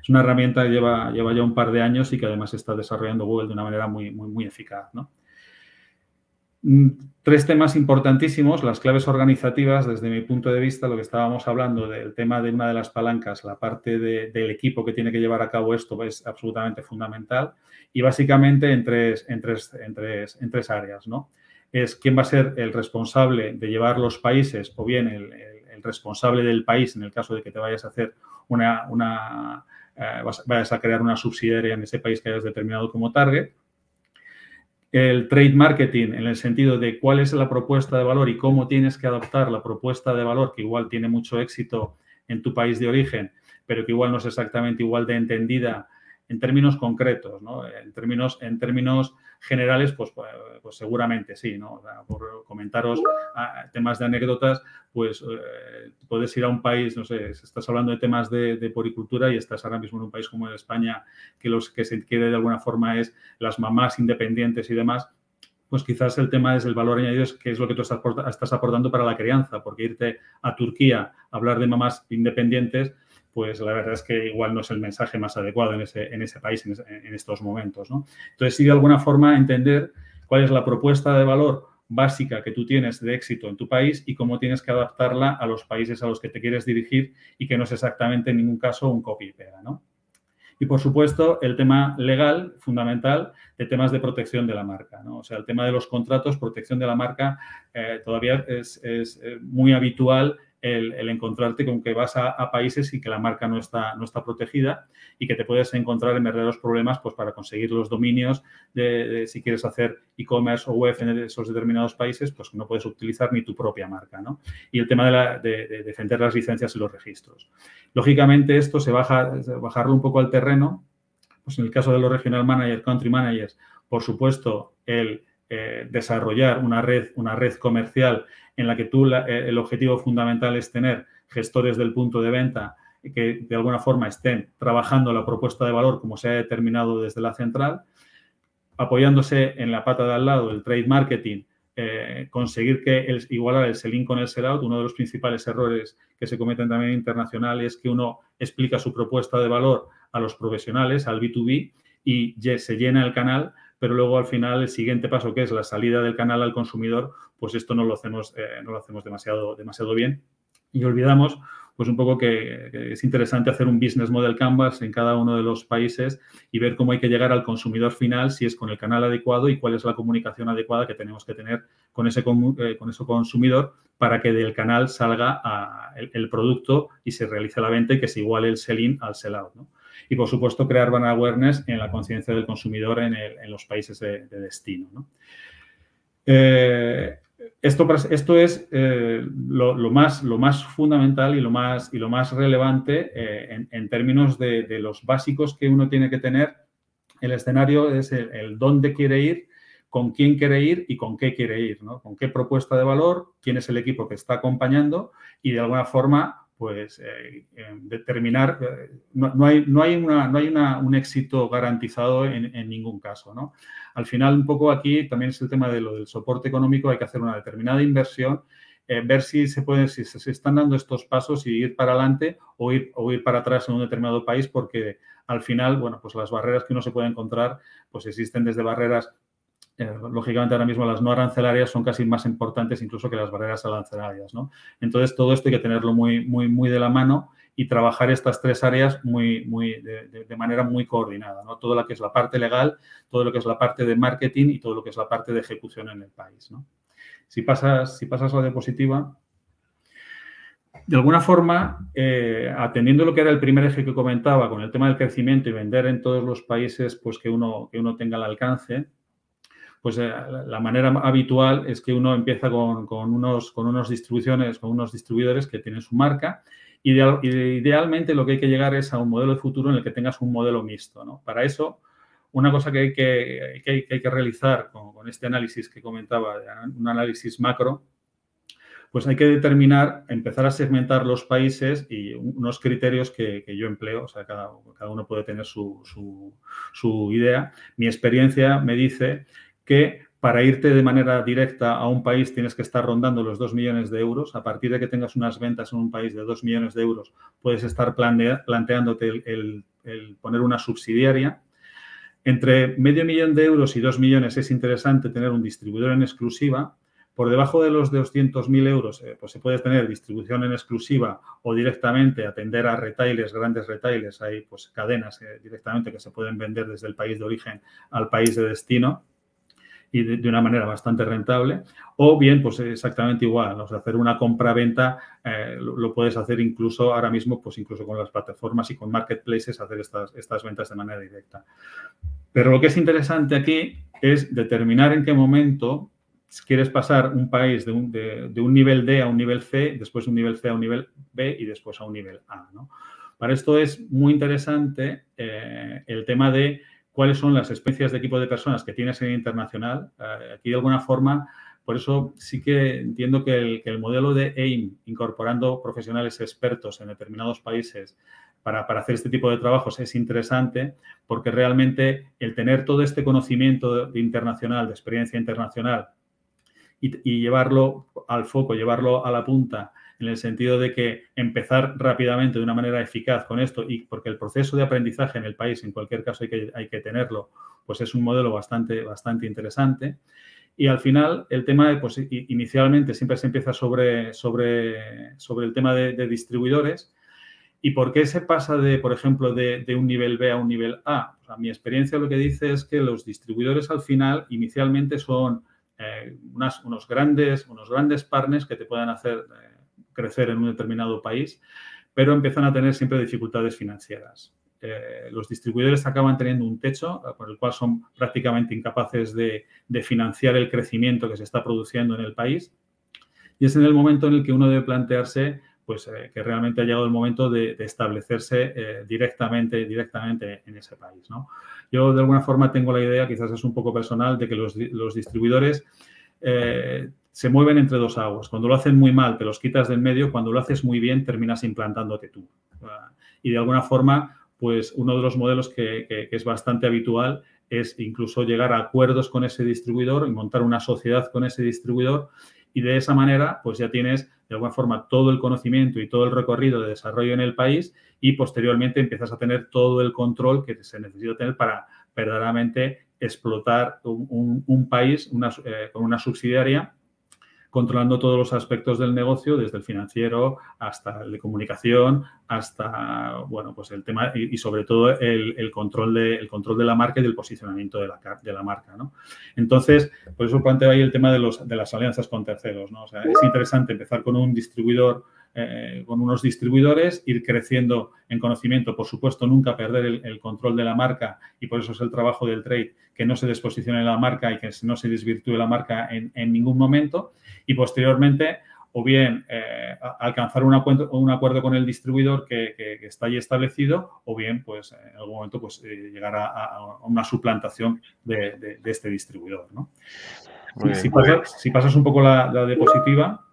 Es una herramienta que lleva ya un par de años y que además está desarrollando Google de una manera muy eficaz, ¿no? 3 temas importantísimos, las claves organizativas, desde mi punto de vista, lo que estábamos hablando del tema de una de las palancas, la parte del equipo que tiene que llevar a cabo esto es absolutamente fundamental y básicamente en tres áreas, ¿no? Es quién va a ser el responsable de llevar los países o bien el responsable del país en el caso de que te vayas a hacer vayas a crear una subsidiaria en ese país que hayas determinado como target. El trade marketing en el sentido de cuál es la propuesta de valor y cómo tienes que adaptar la propuesta de valor que igual tiene mucho éxito en tu país de origen, pero que igual no es exactamente igual de entendida en términos concretos, ¿no? En términos generales, pues seguramente sí, ¿no? O sea, por comentaros temas de anécdotas, pues puedes ir a un país, no sé, estás hablando de temas de poricultura y estás ahora mismo en un país como en España, que los que se quiere de alguna forma es las mamás independientes y demás, pues quizás el tema es el valor añadido, es qué es lo que tú estás aportando para la crianza, porque irte a Turquía a hablar de mamás independientes, pues la verdad es que igual no es el mensaje más adecuado en ese país en estos momentos, ¿no? Entonces, sí, de alguna forma entender cuál es la propuesta de valor básica que tú tienes de éxito en tu país y cómo tienes que adaptarla a los países a los que te quieres dirigir y que no es exactamente en ningún caso un copia y pega, ¿no? Y, por supuesto, el tema legal, fundamental, de temas de protección de la marca, ¿no? O sea, el tema de los contratos, protección de la marca, todavía es muy habitual el encontrarte con que vas a países y que la marca no está protegida y que te puedes encontrar en verdaderos problemas pues, para conseguir los dominios de si quieres hacer e-commerce o web en esos determinados países, pues no puedes utilizar ni tu propia marca, ¿no? Y el tema de defender las licencias y los registros. Lógicamente, esto bajarlo un poco al terreno, pues en el caso de los regional managers, country managers, por supuesto, el desarrollar una red comercial en la que el objetivo fundamental es tener gestores del punto de venta que de alguna forma estén trabajando la propuesta de valor como se ha determinado desde la central, apoyándose en la pata de al lado del trade marketing, conseguir igualar el sell-in con el sell-out. Uno de los principales errores que se cometen también internacional es que uno explica su propuesta de valor a los profesionales, al B2B, y se llena el canal, pero luego al final el siguiente paso, que es la salida del canal al consumidor, pues esto no lo hacemos demasiado bien y olvidamos pues un poco que es interesante hacer un business model canvas en cada uno de los países y ver cómo hay que llegar al consumidor final, si es con el canal adecuado y cuál es la comunicación adecuada que tenemos que tener con ese consumidor para que del canal salga el producto y se realice la venta y que se iguale el sell-in al sell-out, ¿no? Y, por supuesto, crear brand awareness en la conciencia del consumidor en los países de destino, ¿no? Esto es lo más fundamental y lo más relevante en términos de los básicos que uno tiene que tener. El escenario es el dónde quiere ir, con quién quiere ir y con qué quiere ir, ¿no? Con qué propuesta de valor, quién es el equipo que está acompañando y, de alguna forma, pues determinar, no hay un éxito garantizado en ningún caso, ¿no? Al final, un poco aquí también es el tema de lo del soporte económico, hay que hacer una determinada inversión, ver si se están dando estos pasos y ir para adelante o ir para atrás en un determinado país, porque al final, bueno, pues las barreras que uno se puede encontrar, pues existen desde barreras. Lógicamente, ahora mismo las no arancelarias son casi más importantes incluso que las barreras arancelarias, ¿no? Entonces, todo esto hay que tenerlo muy de la mano y trabajar estas tres áreas de manera muy coordinada, ¿no? Todo lo que es la parte legal, todo lo que es la parte de marketing y todo lo que es la parte de ejecución en el país, ¿no? Si pasas la diapositiva, de alguna forma, atendiendo lo que era el primer eje que comentaba con el tema del crecimiento y vender en todos los países pues, que uno tenga al alcance, pues la manera habitual es que uno empieza con unos distribuidores que tienen su marca y idealmente lo que hay que llegar es a un modelo de futuro en el que tengas un modelo mixto, ¿no? Para eso, una cosa que hay que realizar con este análisis que comentaba, un análisis macro, pues hay que determinar, empezar a segmentar los países y unos criterios que yo empleo, o sea, cada uno puede tener su idea. Mi experiencia me dice que para irte de manera directa a un país tienes que estar rondando los 2 millones de euros. A partir de que tengas unas ventas en un país de 2 millones de euros, puedes estar planteándote el poner una subsidiaria. Entre medio millón de euros y 2 millones es interesante tener un distribuidor en exclusiva. Por debajo de los 200.000 euros, pues se puede tener distribución en exclusiva o directamente atender a retailers, grandes retailers. Hay pues cadenas directamente que se pueden vender desde el país de origen al país de destino y de una manera bastante rentable. O bien, pues exactamente igual, o sea, hacer una compra-venta lo puedes hacer incluso ahora mismo, pues incluso con las plataformas y con marketplaces, hacer estas ventas de manera directa. Pero lo que es interesante aquí es determinar en qué momento quieres pasar un país de un nivel D a un nivel C, después de un nivel C a un nivel B y después a un nivel A, ¿no? Para esto es muy interesante el tema de cuáles son las experiencias de equipo de personas que tienes en internacional. Aquí, de alguna forma, por eso sí que entiendo que el modelo de AIM, incorporando profesionales expertos en determinados países para hacer este tipo de trabajos, es interesante, porque realmente el tener todo este conocimiento internacional, de experiencia internacional, y llevarlo al foco, llevarlo a la punta, en el sentido de que empezar rápidamente de una manera eficaz con esto, y porque el proceso de aprendizaje en el país, en cualquier caso hay que tenerlo, pues es un modelo bastante interesante. Y al final, el tema, pues inicialmente siempre se empieza sobre el tema de distribuidores. ¿Y por qué se pasa por ejemplo, de un nivel B a un nivel A? O sea, mi experiencia lo que dice es que los distribuidores al final, inicialmente, son unos grandes partners que te puedan hacer crecer en un determinado país, pero empiezan a tener siempre dificultades financieras. Los distribuidores acaban teniendo un techo por el cual son prácticamente incapaces de financiar el crecimiento que se está produciendo en el país, y es en el momento en el que uno debe plantearse pues, que realmente ha llegado el momento de establecerse directamente en ese país, ¿no? Yo, de alguna forma, tengo la idea, quizás es un poco personal, de que los distribuidores se mueven entre dos aguas. Cuando lo hacen muy mal, te los quitas del medio. Cuando lo haces muy bien, terminas implantándote tú. Y, de alguna forma, pues uno de los modelos que es bastante habitual es incluso llegar a acuerdos con ese distribuidor y montar una sociedad con ese distribuidor, y de esa manera pues ya tienes de alguna forma todo el conocimiento y todo el recorrido de desarrollo en el país, y posteriormente empiezas a tener todo el control que se necesita tener para verdaderamente explotar un país con una subsidiaria, controlando todos los aspectos del negocio, desde el financiero hasta el de comunicación, hasta, bueno, pues el tema y sobre todo el control de la marca y del posicionamiento de la marca, ¿no? Entonces, por eso planteo ahí el tema de las alianzas con terceros, ¿no? O sea, es interesante empezar con un distribuidor, con unos distribuidores, ir creciendo en conocimiento, por supuesto, nunca perder el control de la marca, y por eso es el trabajo del trade, que no se desposicione la marca y que no se desvirtúe la marca en ningún momento, y posteriormente o bien alcanzar un acuerdo con el distribuidor que está ahí establecido, o bien, pues, en algún momento, pues, llegar a una suplantación de este distribuidor, ¿no? Si pasas un poco la diapositiva,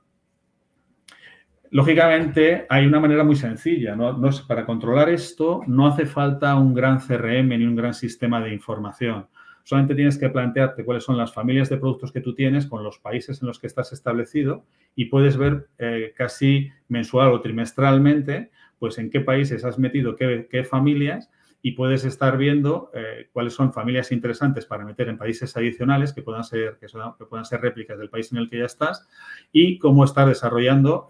lógicamente hay una manera muy sencilla, ¿no? Para controlar esto no hace falta un gran CRM ni un gran sistema de información. Solamente tienes que plantearte cuáles son las familias de productos que tú tienes con los países en los que estás establecido, y puedes ver casi mensual o trimestralmente pues en qué países has metido qué familias, y puedes estar viendo cuáles son familias interesantes para meter en países adicionales que puedan ser réplicas del país en el que ya estás, y cómo estar desarrollando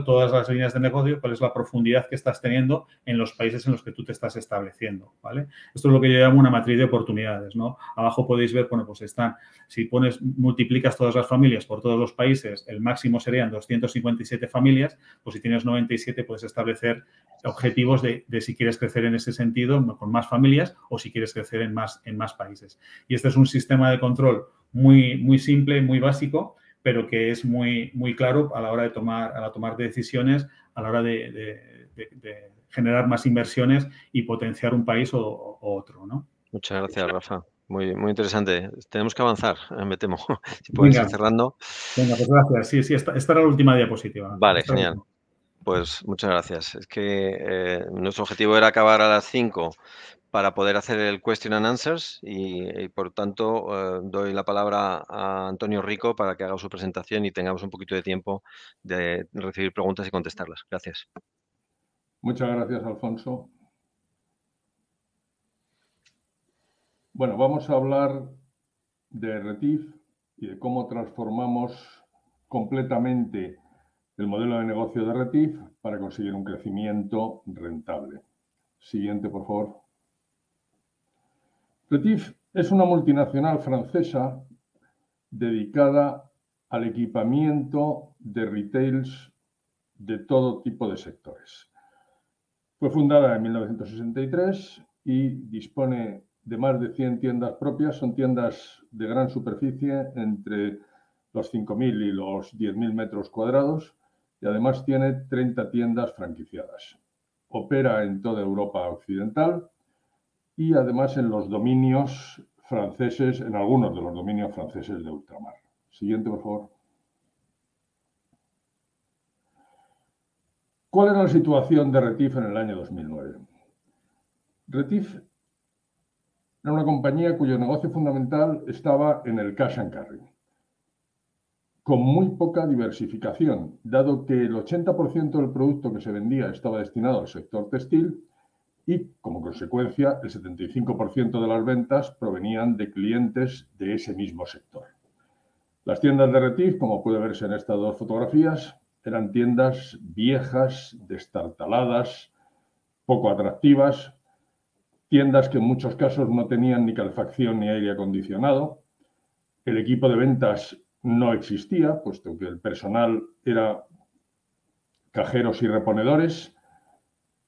todas las líneas de negocio, cuál es la profundidad que estás teniendo en los países en los que tú te estás estableciendo, ¿vale? Esto es lo que yo llamo una matriz de oportunidades, ¿no? Abajo podéis ver, bueno, pues si multiplicas todas las familias por todos los países, el máximo serían 257 familias, pues si tienes 97 puedes establecer objetivos de si quieres crecer en ese sentido con más familias, o si quieres crecer en más países. Y este es un sistema de control muy simple, muy básico, pero que es muy claro a la hora de tomar decisiones, a la hora de generar más inversiones y potenciar un país o otro, ¿no? Muchas gracias, Rafa. Muy interesante. Tenemos que avanzar, me temo. Si puedes ir cerrando. Venga, pues gracias. Sí, esta era la última diapositiva. Vale, genial. Pues muchas gracias. Es que nuestro objetivo era acabar a las 5 para poder hacer el question and answers, y por tanto doy la palabra a Antonio Rico para que haga su presentación y tengamos un poquito de tiempo de recibir preguntas y contestarlas. Gracias. Muchas gracias, Alfonso. Bueno, vamos a hablar de Retif y de cómo transformamos completamente el modelo de negocio de Retif para conseguir un crecimiento rentable. Siguiente, por favor. Retif es una multinacional francesa dedicada al equipamiento de retails de todo tipo de sectores. Fue fundada en 1963 y dispone de más de 100 tiendas propias. Son tiendas de gran superficie, entre los 5.000 y los 10.000 metros cuadrados, y además tiene 30 tiendas franquiciadas. Opera en toda Europa occidental y además en los dominios franceses, en algunos de los dominios franceses de ultramar. Siguiente, por favor. ¿Cuál era la situación de Retif en el año 2009? Retif era una compañía cuyo negocio fundamental estaba en el cash and carry, con muy poca diversificación, dado que el 80% del producto que se vendía estaba destinado al sector textil y, como consecuencia, el 75% de las ventas provenían de clientes de ese mismo sector. Las tiendas de Retif, como puede verse en estas dos fotografías, eran tiendas viejas, destartaladas, poco atractivas, tiendas que en muchos casos no tenían ni calefacción ni aire acondicionado. El equipo de ventas no existía, puesto que el personal era cajeros y reponedores,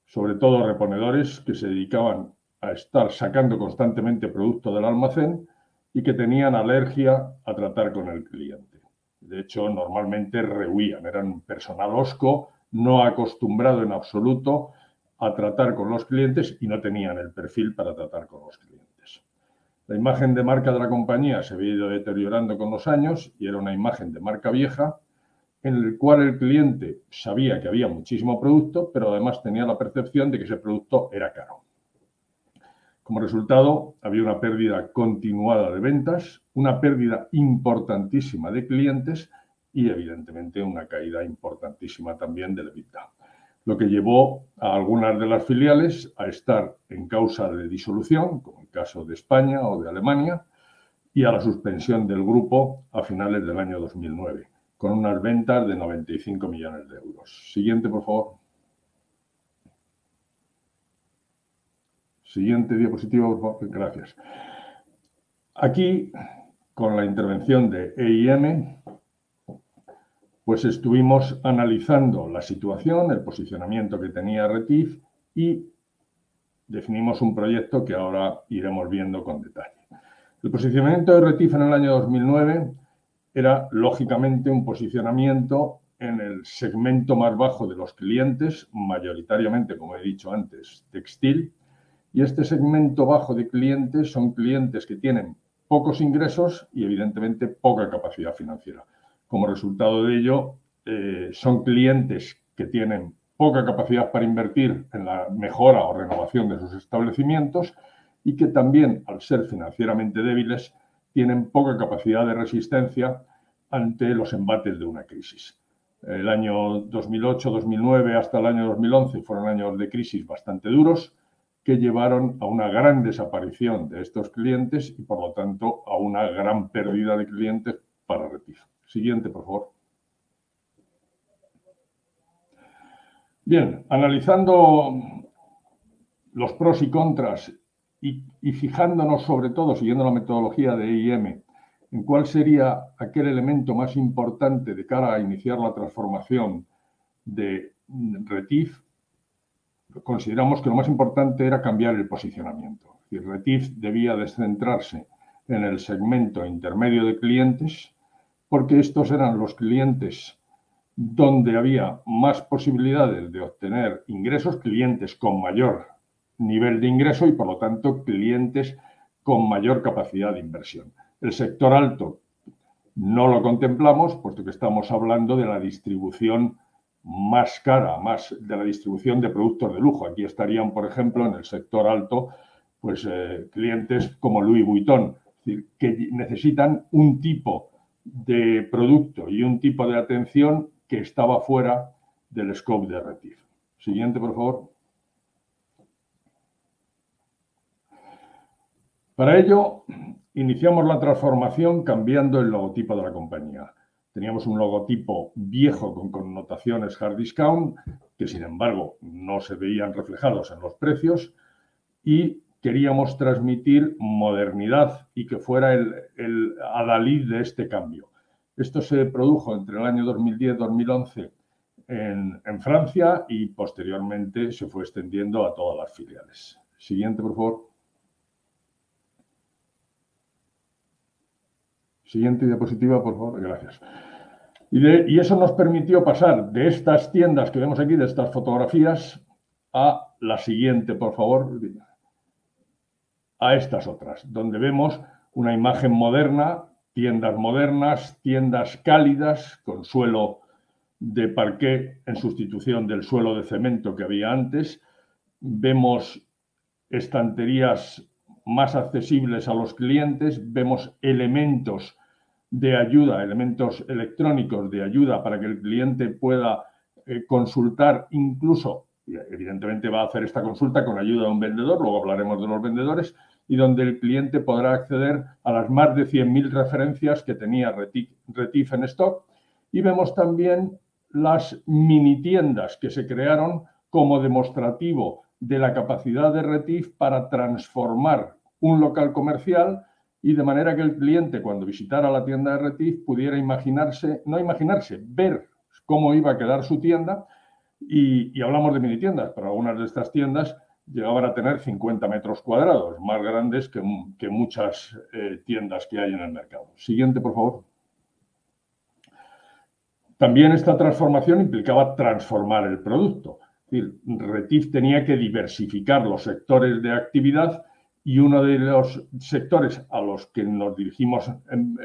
sobre todo reponedores que se dedicaban a estar sacando constantemente producto del almacén y que tenían alergia a tratar con el cliente. De hecho, normalmente rehuían, eran personal hosco, no acostumbrado en absoluto a tratar con los clientes y no tenían el perfil para tratar con los clientes. La imagen de marca de la compañía se había ido deteriorando con los años y era una imagen de marca vieja en el cual el cliente sabía que había muchísimo producto, pero además tenía la percepción de que ese producto era caro. Como resultado, había una pérdida continuada de ventas, una pérdida importantísima de clientes y, evidentemente, una caída importantísima también del EBITDA, lo que llevó a algunas de las filiales a estar en causa de disolución, como el caso de España o de Alemania, y a la suspensión del grupo a finales del año 2009, con unas ventas de 95 millones de euros. Siguiente, por favor. Siguiente diapositiva, por favor. Gracias. Aquí, con la intervención de EIM, pues estuvimos analizando la situación, el posicionamiento que tenía Retif y definimos un proyecto que ahora iremos viendo con detalle. El posicionamiento de Retif en el año 2009 era, lógicamente, un posicionamiento en el segmento más bajo de los clientes, mayoritariamente, como he dicho antes, textil. Y este segmento bajo de clientes son clientes que tienen pocos ingresos y, evidentemente, poca capacidad financiera. Como resultado de ello, son clientes que tienen poca capacidad para invertir en la mejora o renovación de sus establecimientos y que también, al ser financieramente débiles, tienen poca capacidad de resistencia ante los embates de una crisis. El año 2008-2009 hasta el año 2011 fueron años de crisis bastante duros que llevaron a una gran desaparición de estos clientes y, por lo tanto, a una gran pérdida de clientes para Retif. Siguiente, por favor. Bien, analizando los pros y contras y fijándonos sobre todo, siguiendo la metodología de EIM, en cuál sería aquel elemento más importante de cara a iniciar la transformación de Retif, consideramos que lo más importante era cambiar el posicionamiento. Es decir, Retif debía descentrarse en el segmento intermedio de clientes porque estos eran los clientes donde había más posibilidades de obtener ingresos, clientes con mayor nivel de ingreso y, por lo tanto, clientes con mayor capacidad de inversión. El sector alto no lo contemplamos, puesto que estamos hablando de la distribución más cara, más de la distribución de productos de lujo. Aquí estarían, por ejemplo, en el sector alto, pues clientes como Louis Vuitton, es decir, que necesitan un tipo de producto y un tipo de atención que estaba fuera del scope de Retif. Siguiente, por favor. Para ello, iniciamos la transformación cambiando el logotipo de la compañía. Teníamos un logotipo viejo con connotaciones hard discount, que sin embargo no se veían reflejados en los precios, y queríamos transmitir modernidad y que fuera el adalid de este cambio. Esto se produjo entre el año 2010-2011 en Francia y posteriormente se fue extendiendo a todas las filiales. Siguiente, por favor. Siguiente diapositiva, por favor. Gracias. Y eso nos permitió pasar de estas tiendas que vemos aquí, de estas fotografías, a la siguiente, por favor, a estas otras, donde vemos una imagen moderna, tiendas cálidas, con suelo de parqué en sustitución del suelo de cemento que había antes. Vemos estanterías más accesibles a los clientes, vemos elementos de ayuda, elementos electrónicos de ayuda para que el cliente pueda consultar, incluso, y evidentemente va a hacer esta consulta con ayuda de un vendedor, luego hablaremos de los vendedores, y donde el cliente podrá acceder a las más de 100.000 referencias que tenía Retif en stock. Y vemos también las mini tiendas que se crearon como demostrativo de la capacidad de Retif para transformar un local comercial, y de manera que el cliente, cuando visitara la tienda de Retif, pudiera ver cómo iba a quedar su tienda. Y hablamos de mini tiendas, pero algunas de estas tiendas llegaban a tener 50 metros cuadrados, más grandes que muchas tiendas que hay en el mercado. Siguiente, por favor. También esta transformación implicaba transformar el producto. Es decir, Retif tenía que diversificar los sectores de actividad, y uno de los sectores a los que nos dirigimos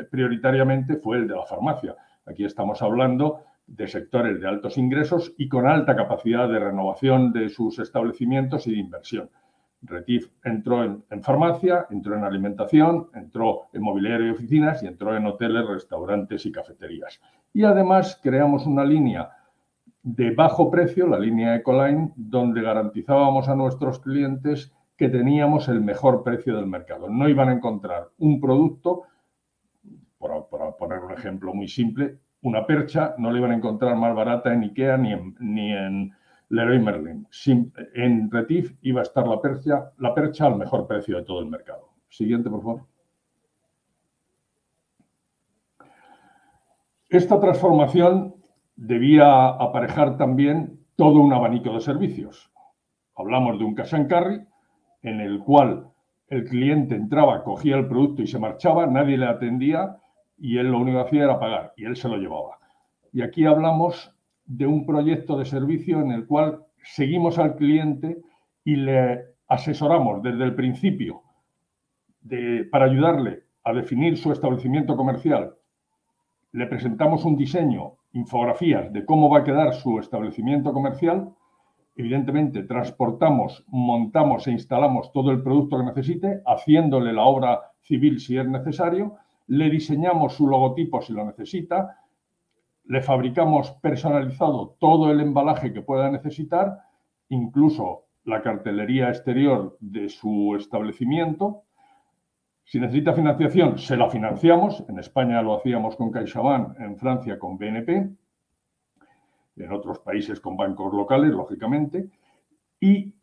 prioritariamente fue el de la farmacia. Aquí estamos hablando de sectores de altos ingresos y con alta capacidad de renovación de sus establecimientos y de inversión. Retif entró en farmacia, entró en alimentación, entró en mobiliario y oficinas y entró en hoteles, restaurantes y cafeterías. Y además creamos una línea de bajo precio, la línea Ecoline, donde garantizábamos a nuestros clientes que teníamos el mejor precio del mercado. No iban a encontrar un producto, por poner un ejemplo muy simple, una percha, no la iban a encontrar más barata en IKEA ni en Leroy Merlin. En Retif iba a estar la percha al mejor precio de todo el mercado. Siguiente, por favor. Esta transformación debía aparejar también todo un abanico de servicios. Hablamos de un cash and carry, en el cual el cliente entraba, cogía el producto y se marchaba, nadie le atendía y él lo único que hacía era pagar y él se lo llevaba. Y aquí hablamos de un proyecto de servicio en el cual seguimos al cliente y le asesoramos desde el principio para ayudarle a definir su establecimiento comercial. Le presentamos un diseño, infografías de cómo va a quedar su establecimiento comercial. Evidentemente, transportamos, montamos e instalamos todo el producto que necesite, haciéndole la obra civil si es necesario, le diseñamos su logotipo si lo necesita, le fabricamos personalizado todo el embalaje que pueda necesitar, incluso la cartelería exterior de su establecimiento. Si necesita financiación, se la financiamos. En España lo hacíamos con CaixaBank, en Francia con BNP, en otros países con bancos locales, lógicamente. Y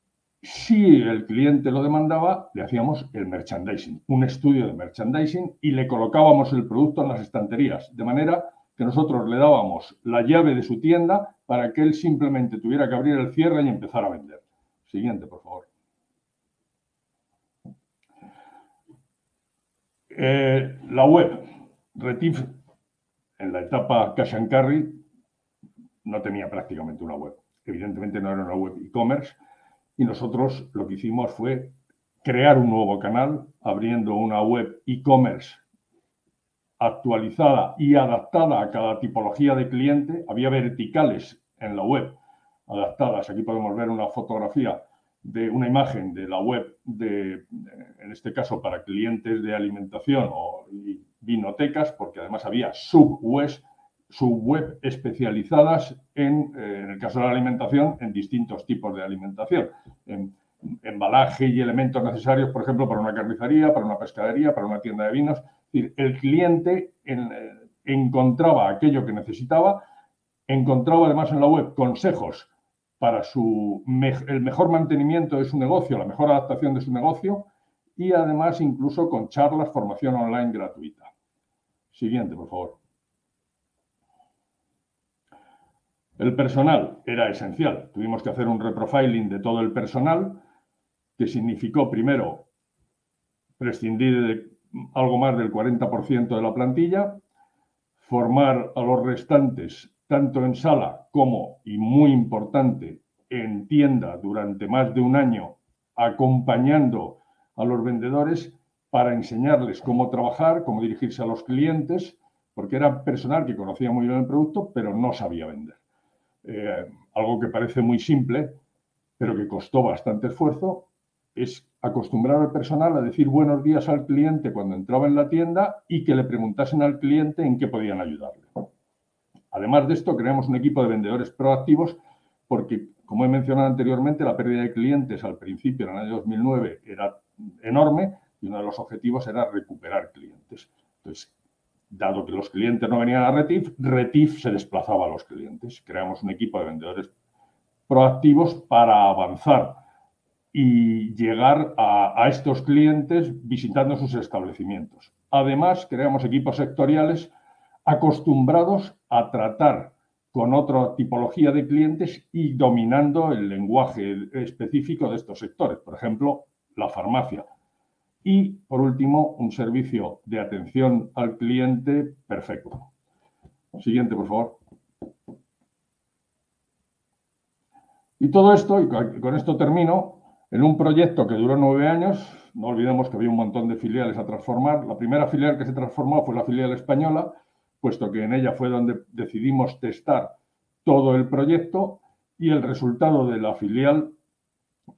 si el cliente lo demandaba, le hacíamos el merchandising, un estudio de merchandising, y le colocábamos el producto en las estanterías, de manera que nosotros le dábamos la llave de su tienda para que él simplemente tuviera que abrir el cierre y empezar a vender. Siguiente, por favor. La web. Retif, en la etapa Cash and Carry, no tenía prácticamente una web. Evidentemente no era una web e-commerce, y nosotros lo que hicimos fue crear un nuevo canal, abriendo una web e-commerce actualizada y adaptada a cada tipología de cliente. Había verticales en la web adaptadas. Aquí podemos ver una fotografía de una imagen de la web, en este caso para clientes de alimentación o vinotecas, porque además había subweb especializadas en el caso de la alimentación, en distintos tipos de alimentación, en embalaje y elementos necesarios, por ejemplo, para una carnicería, para una pescadería, para una tienda de vinos. Es decir, el cliente encontraba aquello que necesitaba, encontraba además en la web consejos para el mejor mantenimiento de su negocio, la mejor adaptación de su negocio, y además incluso con charlas, formación online gratuita. Siguiente, por favor. El personal era esencial. Tuvimos que hacer un reprofiling de todo el personal, que significó primero prescindir de algo más del 40% de la plantilla. formar a los restantes, tanto en sala como, y muy importante, en tienda durante más de un año, acompañando a los vendedores para enseñarles cómo trabajar, cómo dirigirse a los clientes, porque era personal que conocía muy bien el producto, pero no sabía vender. Algo que parece muy simple, pero que costó bastante esfuerzo, es acostumbrar al personal a decir buenos días al cliente cuando entraba en la tienda y que le preguntasen al cliente en qué podían ayudarle. Además de esto, creamos un equipo de vendedores proactivos porque, como he mencionado anteriormente, la pérdida de clientes al principio, en el año 2009, era enorme y uno de los objetivos era recuperar clientes. Entonces, dado que los clientes no venían a Retif se desplazaba a los clientes. Creamos un equipo de vendedores proactivos para avanzar y llegar a estos clientes visitando sus establecimientos. Además, creamos equipos sectoriales acostumbrados a tratar con otra tipología de clientes y dominando el lenguaje específico de estos sectores, por ejemplo, la farmacia. Y, por último, un servicio de atención al cliente perfecto. Siguiente, por favor. Y todo esto, y con esto termino, en un proyecto que duró 9 años, no olvidemos que había un montón de filiales a transformar. La primera filial que se transformó fue la filial española, puesto que en ella fue donde decidimos testar todo el proyecto y el resultado de la filial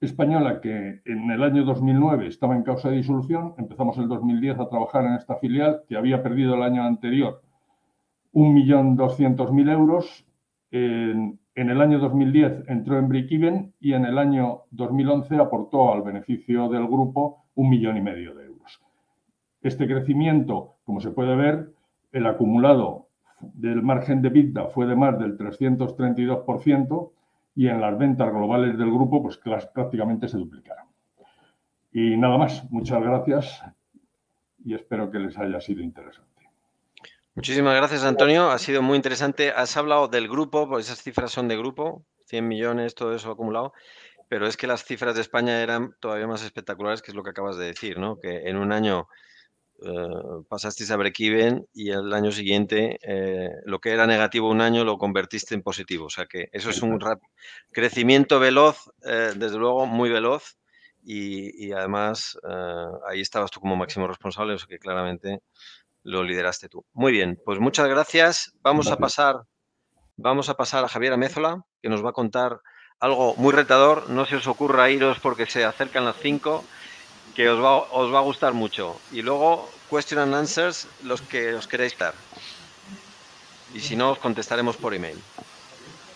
española, que en el año 2009 estaba en causa de disolución, empezamos el 2010 a trabajar en esta filial que había perdido el año anterior 1.200.000 euros. En el año 2010 entró en break-even y en el año 2011 aportó al beneficio del grupo 1,5 millones de euros. Este crecimiento, como se puede ver, el acumulado del margen de EBITDA fue de más del 332% y en las ventas globales del grupo pues prácticamente se duplicaron. Y nada más, muchas gracias y espero que les haya sido interesante. Muchísimas gracias, Antonio. Ha sido muy interesante. Has hablado del grupo, pues esas cifras son de grupo, 100 millones, todo eso acumulado, pero es que las cifras de España eran todavía más espectaculares, que es lo que acabas de decir, ¿no? Que en un año pasasteis a break-even y el año siguiente lo que era negativo un año lo convertiste en positivo. O sea que eso es un crecimiento veloz, desde luego muy veloz, y además ahí estabas tú como máximo responsable, o sea que claramente lo lideraste tú. Muy bien, pues muchas gracias. Vamos a pasar a Javier Amézola, que nos va a contar algo muy retador. No se os ocurra iros porque se acercan las 5, que os va a gustar mucho. Y luego, question and answers, los que os queréis dar. Y si no, os contestaremos por email.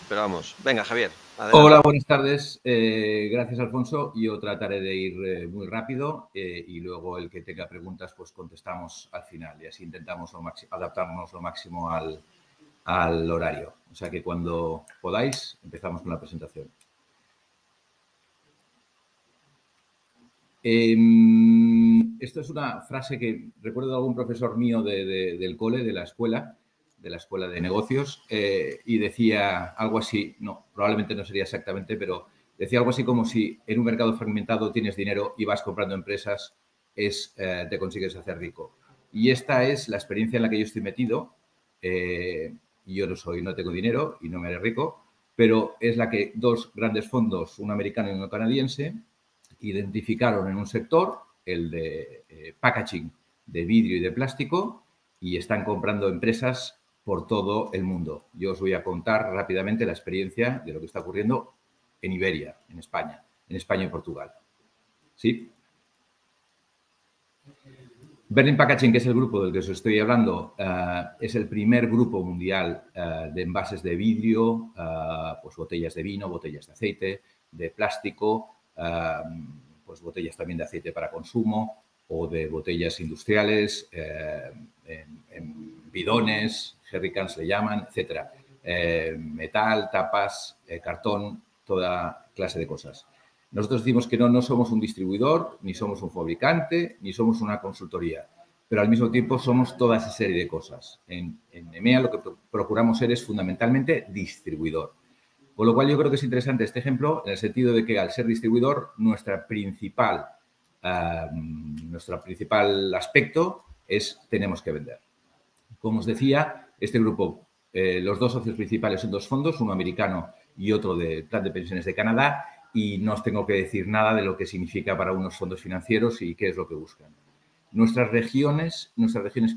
Pero vamos, venga, Javier. Adelante. Hola, buenas tardes. Gracias, Alfonso. Yo trataré de ir muy rápido y luego el que tenga preguntas, pues contestamos al final y así intentamos adaptarnos lo máximo al horario. O sea que cuando podáis, empezamos con la presentación. Esto es una frase que recuerdo de algún profesor mío del cole, de la escuela de negocios, y decía algo así, no, probablemente no sería exactamente, pero decía algo así como si en un mercado fragmentado tienes dinero y vas comprando empresas, te consigues hacer rico. Y esta es la experiencia en la que yo estoy metido. Yo no tengo dinero y no me haré rico, pero es la que dos grandes fondos, un americano y uno canadiense, identificaron en un sector, el de packaging de vidrio y de plástico, y están comprando empresas por todo el mundo. Yo os voy a contar rápidamente la experiencia de lo que está ocurriendo en Iberia, en España y Portugal. ¿Sí? Berlin Packaging, que es el grupo del que os estoy hablando, es el primer grupo mundial de envases de vidrio, pues botellas de vino, botellas de aceite, de plástico, pues botellas también de aceite para consumo o de botellas industriales, en bidones, jerrycans le llaman, etcétera. Metal, tapas, cartón, toda clase de cosas. Nosotros decimos que no somos un distribuidor, ni somos un fabricante, ni somos una consultoría, pero al mismo tiempo somos toda esa serie de cosas. En EMEA lo que procuramos ser es fundamentalmente distribuidor. Con lo cual yo creo que es interesante este ejemplo en el sentido de que al ser distribuidor nuestro principal aspecto es tenemos que vender. Como os decía, Este grupo, los dos socios principales son dos fondos, uno americano y otro de Plan de Pensiones de Canadá, y no os tengo que decir nada de lo que significa para unos fondos financieros y qué es lo que buscan. Nuestras regiones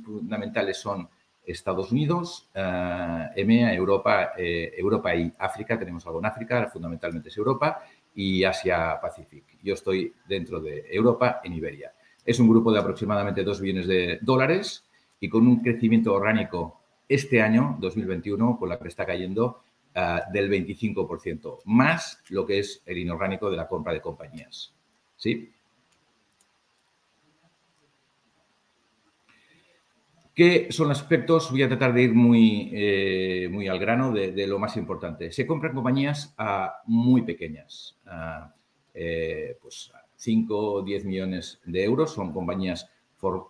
fundamentales son Estados Unidos, EMEA, Europa y África. Tenemos algo en África, fundamentalmente es Europa, y Asia-Pacífico. Yo estoy dentro de Europa, en Iberia. Es un grupo de aproximadamente 2 billones de dólares y con un crecimiento orgánico este año, 2021, con la que está cayendo, del 25%, más lo que es el inorgánico de la compra de compañías. ¿Sí? ¿Qué son los aspectos? Voy a tratar de ir muy al grano de lo más importante. Se compran compañías muy pequeñas, pues 5 o 10 millones de euros. Son compañías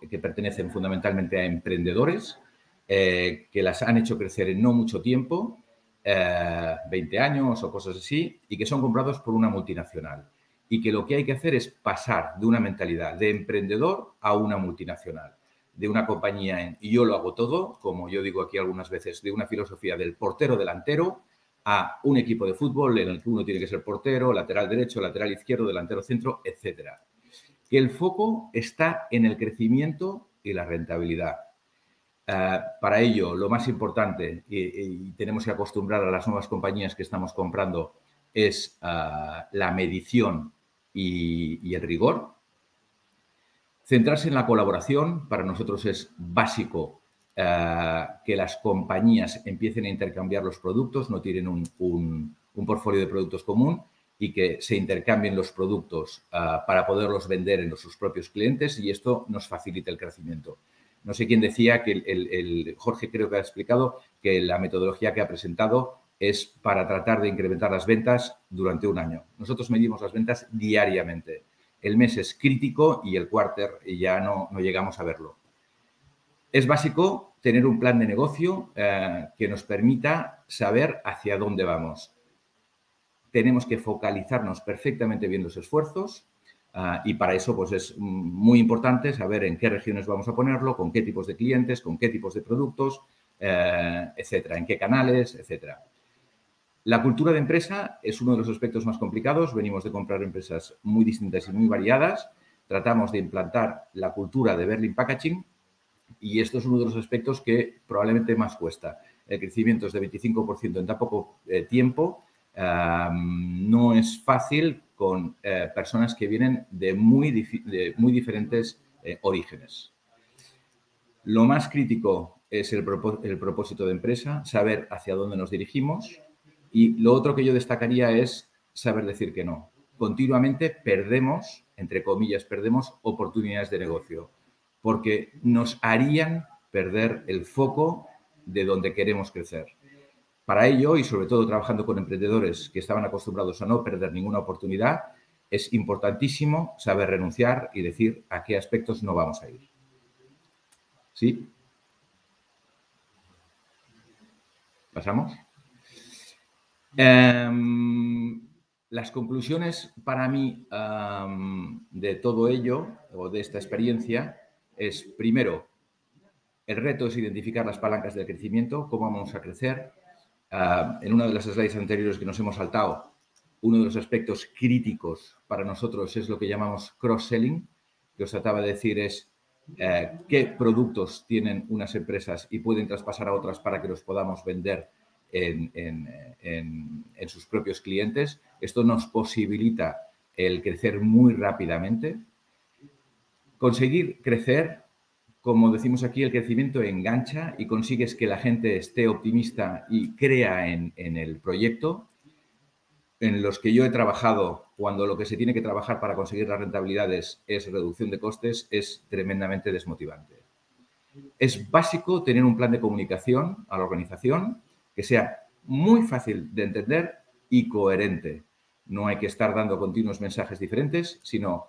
que pertenecen fundamentalmente a emprendedores que las han hecho crecer en no mucho tiempo, 20 años o cosas así, y que son comprados por una multinacional. Y que lo que hay que hacer es pasar de una mentalidad de emprendedor a una multinacional. De una compañía y yo lo hago todo, como yo digo aquí algunas veces, de una filosofía del portero delantero a un equipo de fútbol en el que uno tiene que ser portero, lateral derecho, lateral izquierdo, delantero centro, etcétera. Que el foco está en el crecimiento y la rentabilidad. Para ello, lo más importante, y tenemos que acostumbrar a las nuevas compañías que estamos comprando, es la medición y el rigor. Centrarse en la colaboración. Para nosotros es básico que las compañías empiecen a intercambiar los productos, no tienen un portfolio de productos común y que se intercambien los productos para poderlos vender en sus propios clientes, y esto nos facilita el crecimiento. No sé quién decía que Jorge creo que ha explicado que la metodología que ha presentado es para tratar de incrementar las ventas durante un año. Nosotros medimos las ventas diariamente. El mes es crítico y el quarter ya no llegamos a verlo. Es básico tener un plan de negocio que nos permita saber hacia dónde vamos. Tenemos que focalizarnos perfectamente bien los esfuerzos y para eso pues es muy importante saber en qué regiones vamos a ponerlo, con qué tipos de clientes, con qué tipos de productos, etcétera, en qué canales, etcétera. La cultura de empresa es uno de los aspectos más complicados. Venimos de comprar empresas muy distintas y muy variadas. Tratamos de implantar la cultura de Berlin Packaging y esto es uno de los aspectos que probablemente más cuesta. El crecimiento es de 25% en tan poco tiempo. No es fácil con personas que vienen de muy diferentes orígenes. Lo más crítico es el propósito de empresa, saber hacia dónde nos dirigimos. Y lo otro que yo destacaría es saber decir que no. Continuamente perdemos, entre comillas, perdemos oportunidades de negocio porque nos harían perder el foco de donde queremos crecer. Para ello, y sobre todo trabajando con emprendedores que estaban acostumbrados a no perder ninguna oportunidad, es importantísimo saber renunciar y decir a qué aspectos no vamos a ir. ¿Sí? ¿Pasamos? Las conclusiones para mí de todo ello o de esta experiencia es, primero, el reto es identificar las palancas del crecimiento, cómo vamos a crecer. En una de las slides anteriores que nos hemos saltado, uno de los aspectos críticos para nosotros es lo que llamamos cross-selling, que os trataba de decir es qué productos tienen unas empresas y pueden traspasar a otras para que los podamos vender en sus propios clientes. Esto nos posibilita el crecer muy rápidamente. Conseguir crecer, como decimos aquí, el crecimiento engancha y consigues que la gente esté optimista y crea en el proyecto. En los que yo he trabajado, cuando lo que se tiene que trabajar para conseguir las rentabilidades es reducción de costes, es tremendamente desmotivante. Es básico tener un plan de comunicación a la organización que sea muy fácil de entender y coherente. No hay que estar dando continuos mensajes diferentes, sino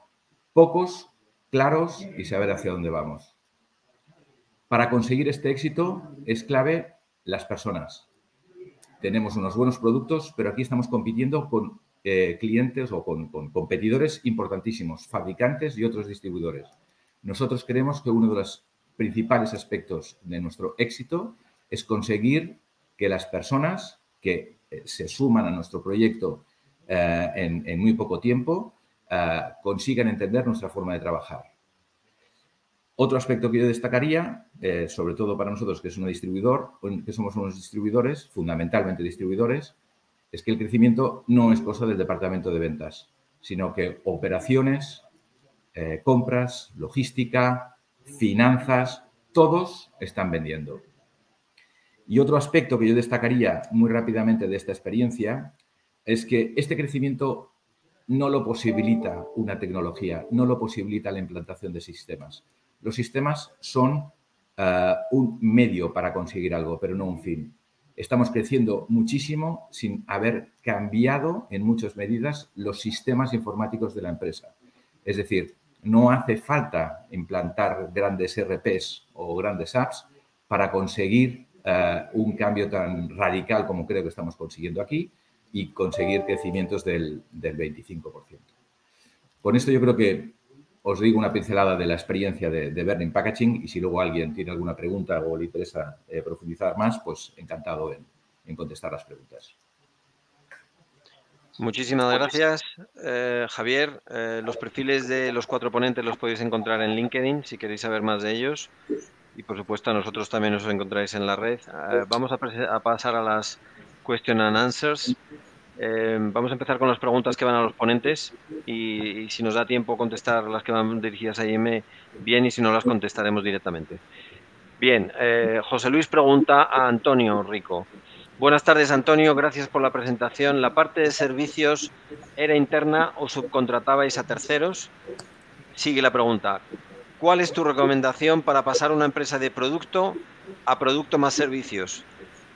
pocos, claros y saber hacia dónde vamos. Para conseguir este éxito es clave las personas. Tenemos unos buenos productos, pero aquí estamos compitiendo con clientes o con competidores importantísimos, fabricantes y otros distribuidores. Nosotros creemos que uno de los principales aspectos de nuestro éxito es conseguir que las personas que se suman a nuestro proyecto en muy poco tiempo consigan entender nuestra forma de trabajar. Otro aspecto que yo destacaría, sobre todo para nosotros que es un distribuidor, que somos unos distribuidores, fundamentalmente distribuidores, es que el crecimiento no es cosa del departamento de ventas, sino que operaciones, compras, logística, finanzas, todos están vendiendo. Y otro aspecto que yo destacaría muy rápidamente de esta experiencia es que este crecimiento no lo posibilita una tecnología, no lo posibilita la implantación de sistemas. Los sistemas son un medio para conseguir algo, pero no un fin. Estamos creciendo muchísimo sin haber cambiado en muchas medidas los sistemas informáticos de la empresa. Es decir, no hace falta implantar grandes ERPs o grandes apps para conseguir un cambio tan radical como creo que estamos consiguiendo aquí y conseguir crecimientos del 25%. Con esto yo creo que os digo una pincelada de la experiencia de Burning Packaging y si luego alguien tiene alguna pregunta o le interesa profundizar más, pues encantado en contestar las preguntas. Muchísimas gracias, Javier. Los perfiles de los 4 ponentes los podéis encontrar en LinkedIn si queréis saber más de ellos. Y, por supuesto, a nosotros también os encontráis en la red. Vamos a pasar a las question and answers. Vamos a empezar con las preguntas que van a los ponentes y si nos da tiempo contestar las que van dirigidas a IM, bien, y si no las contestaremos directamente. Bien, José Luis pregunta a Antonio Rico. Buenas tardes, Antonio, gracias por la presentación. ¿La parte de servicios era interna o subcontratabais a terceros? Sigue la pregunta. ¿Cuál es tu recomendación para pasar una empresa de producto a producto más servicios?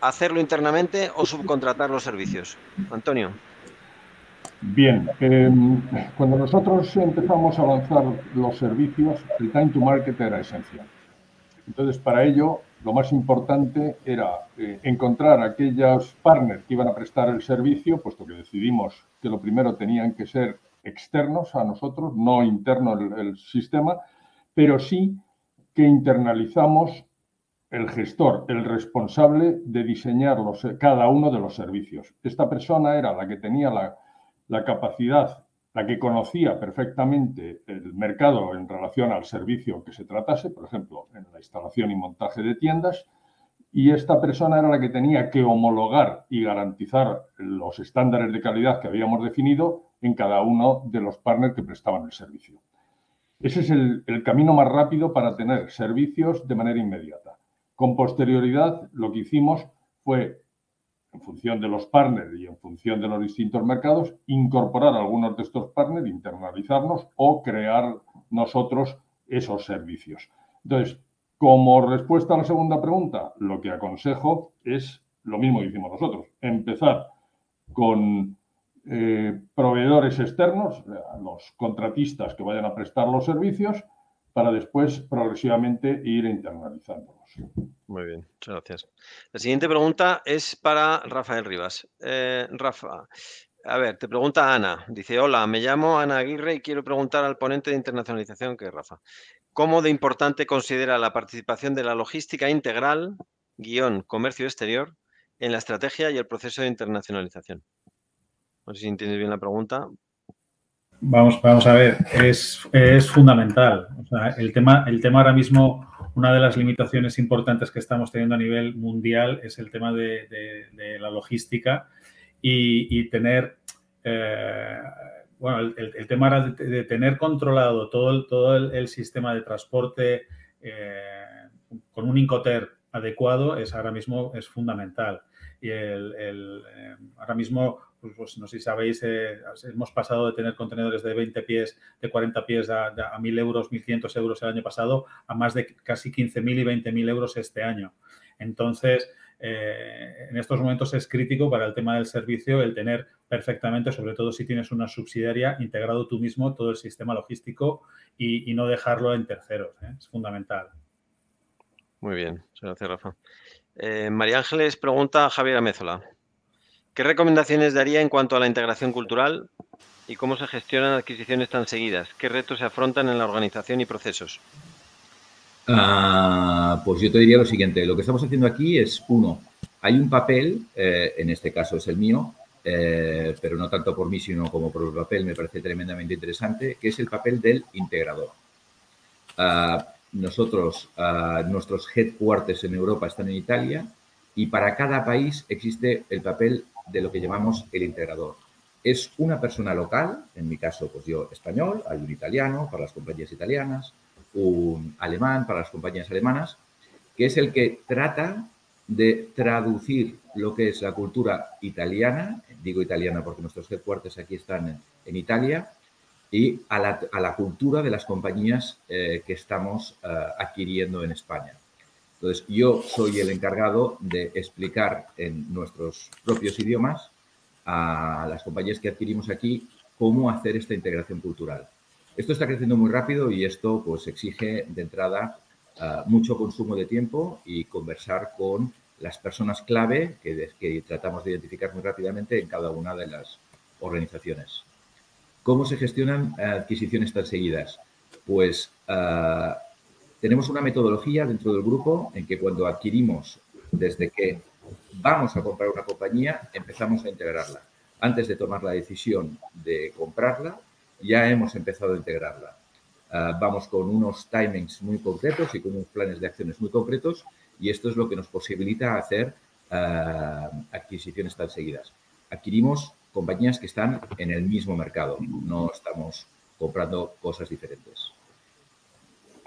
¿Hacerlo internamente o subcontratar los servicios? Antonio. Bien, cuando nosotros empezamos a lanzar los servicios, el time to market era esencial. Entonces, para ello, lo más importante era encontrar aquellos partners que iban a prestar el servicio, puesto que decidimos que lo primero tenían que ser externos a nosotros, no interno el sistema, pero sí que internalizamos el gestor, el responsable de diseñar cada uno de los servicios. Esta persona era la que tenía la capacidad, la que conocía perfectamente el mercado en relación al servicio que se tratase, por ejemplo, en la instalación y montaje de tiendas, y esta persona era la que tenía que homologar y garantizar los estándares de calidad que habíamos definido en cada uno de los partners que prestaban el servicio. Ese es el camino más rápido para tener servicios de manera inmediata. Con posterioridad, lo que hicimos fue, en función de los partners y en función de los distintos mercados, incorporar algunos de estos partners, internalizarnos o crear nosotros esos servicios. Entonces, como respuesta a la segunda pregunta, lo que aconsejo es lo mismo que hicimos nosotros, empezar con proveedores externos, los contratistas que vayan a prestar los servicios, para después progresivamente ir internalizándolos. Muy bien, muchas gracias. La siguiente pregunta es para Rafael Rivas. Rafa, a ver, te pregunta Ana. Dice, hola, me llamo Ana Aguirre y quiero preguntar al ponente de internacionalización, que es Rafa, ¿cómo de importante considera la participación de la logística integral, comercio exterior, en la estrategia y el proceso de internacionalización? No sé si entiendes bien la pregunta. Vamos a ver, es fundamental. O sea, el tema ahora mismo, una de las limitaciones importantes que estamos teniendo a nivel mundial es el tema de la logística y tener, bueno, el tema era de tener controlado todo el sistema de transporte con un Incoterm adecuado ahora mismo es fundamental. Y ahora mismo, pues no sé si sabéis, hemos pasado de tener contenedores de 20 pies, de 40 pies a 1.000 euros, 1.500 euros el año pasado, a más de casi 15.000 y 20.000 euros este año. Entonces, en estos momentos es crítico para el tema del servicio el tener perfectamente, sobre todo si tienes una subsidiaria, integrado tú mismo todo el sistema logístico y no dejarlo en terceros. Es fundamental. Muy bien, gracias, Rafa. María Ángeles pregunta a Javier Amézola. ¿Qué recomendaciones daría en cuanto a la integración cultural y cómo se gestionan adquisiciones tan seguidas? ¿Qué retos se afrontan en la organización y procesos? Pues yo te diría lo siguiente. Lo que estamos haciendo aquí es, uno, hay un papel, en este caso es el mío, pero no tanto por mí, sino como por el papel, me parece tremendamente interesante, que es el papel del integrador. Nosotros, nuestros headquarters en Europa están en Italia y para cada país existe el papel de lo que llamamos el integrador. Es una persona local, en mi caso, pues yo español, hay un italiano para las compañías italianas, un alemán para las compañías alemanas, que es el que trata de traducir lo que es la cultura italiana, digo italiana porque nuestros headquarters aquí están en Italia, y a la cultura de las compañías que estamos adquiriendo en España. Entonces, yo soy el encargado de explicar en nuestros propios idiomas a las compañías que adquirimos aquí cómo hacer esta integración cultural. Esto está creciendo muy rápido y esto pues exige de entrada mucho consumo de tiempo y conversar con las personas clave que tratamos de identificar muy rápidamente en cada una de las organizaciones. ¿Cómo se gestionan adquisiciones tan seguidas? Pues tenemos una metodología dentro del grupo en que cuando adquirimos, desde que vamos a comprar una compañía, empezamos a integrarla. Antes de tomar la decisión de comprarla, ya hemos empezado a integrarla. Vamos con unos timings muy concretos y con unos planes de acciones muy concretos y esto es lo que nos posibilita hacer adquisiciones tan seguidas. Adquirimos compañías que están en el mismo mercado, no estamos comprando cosas diferentes.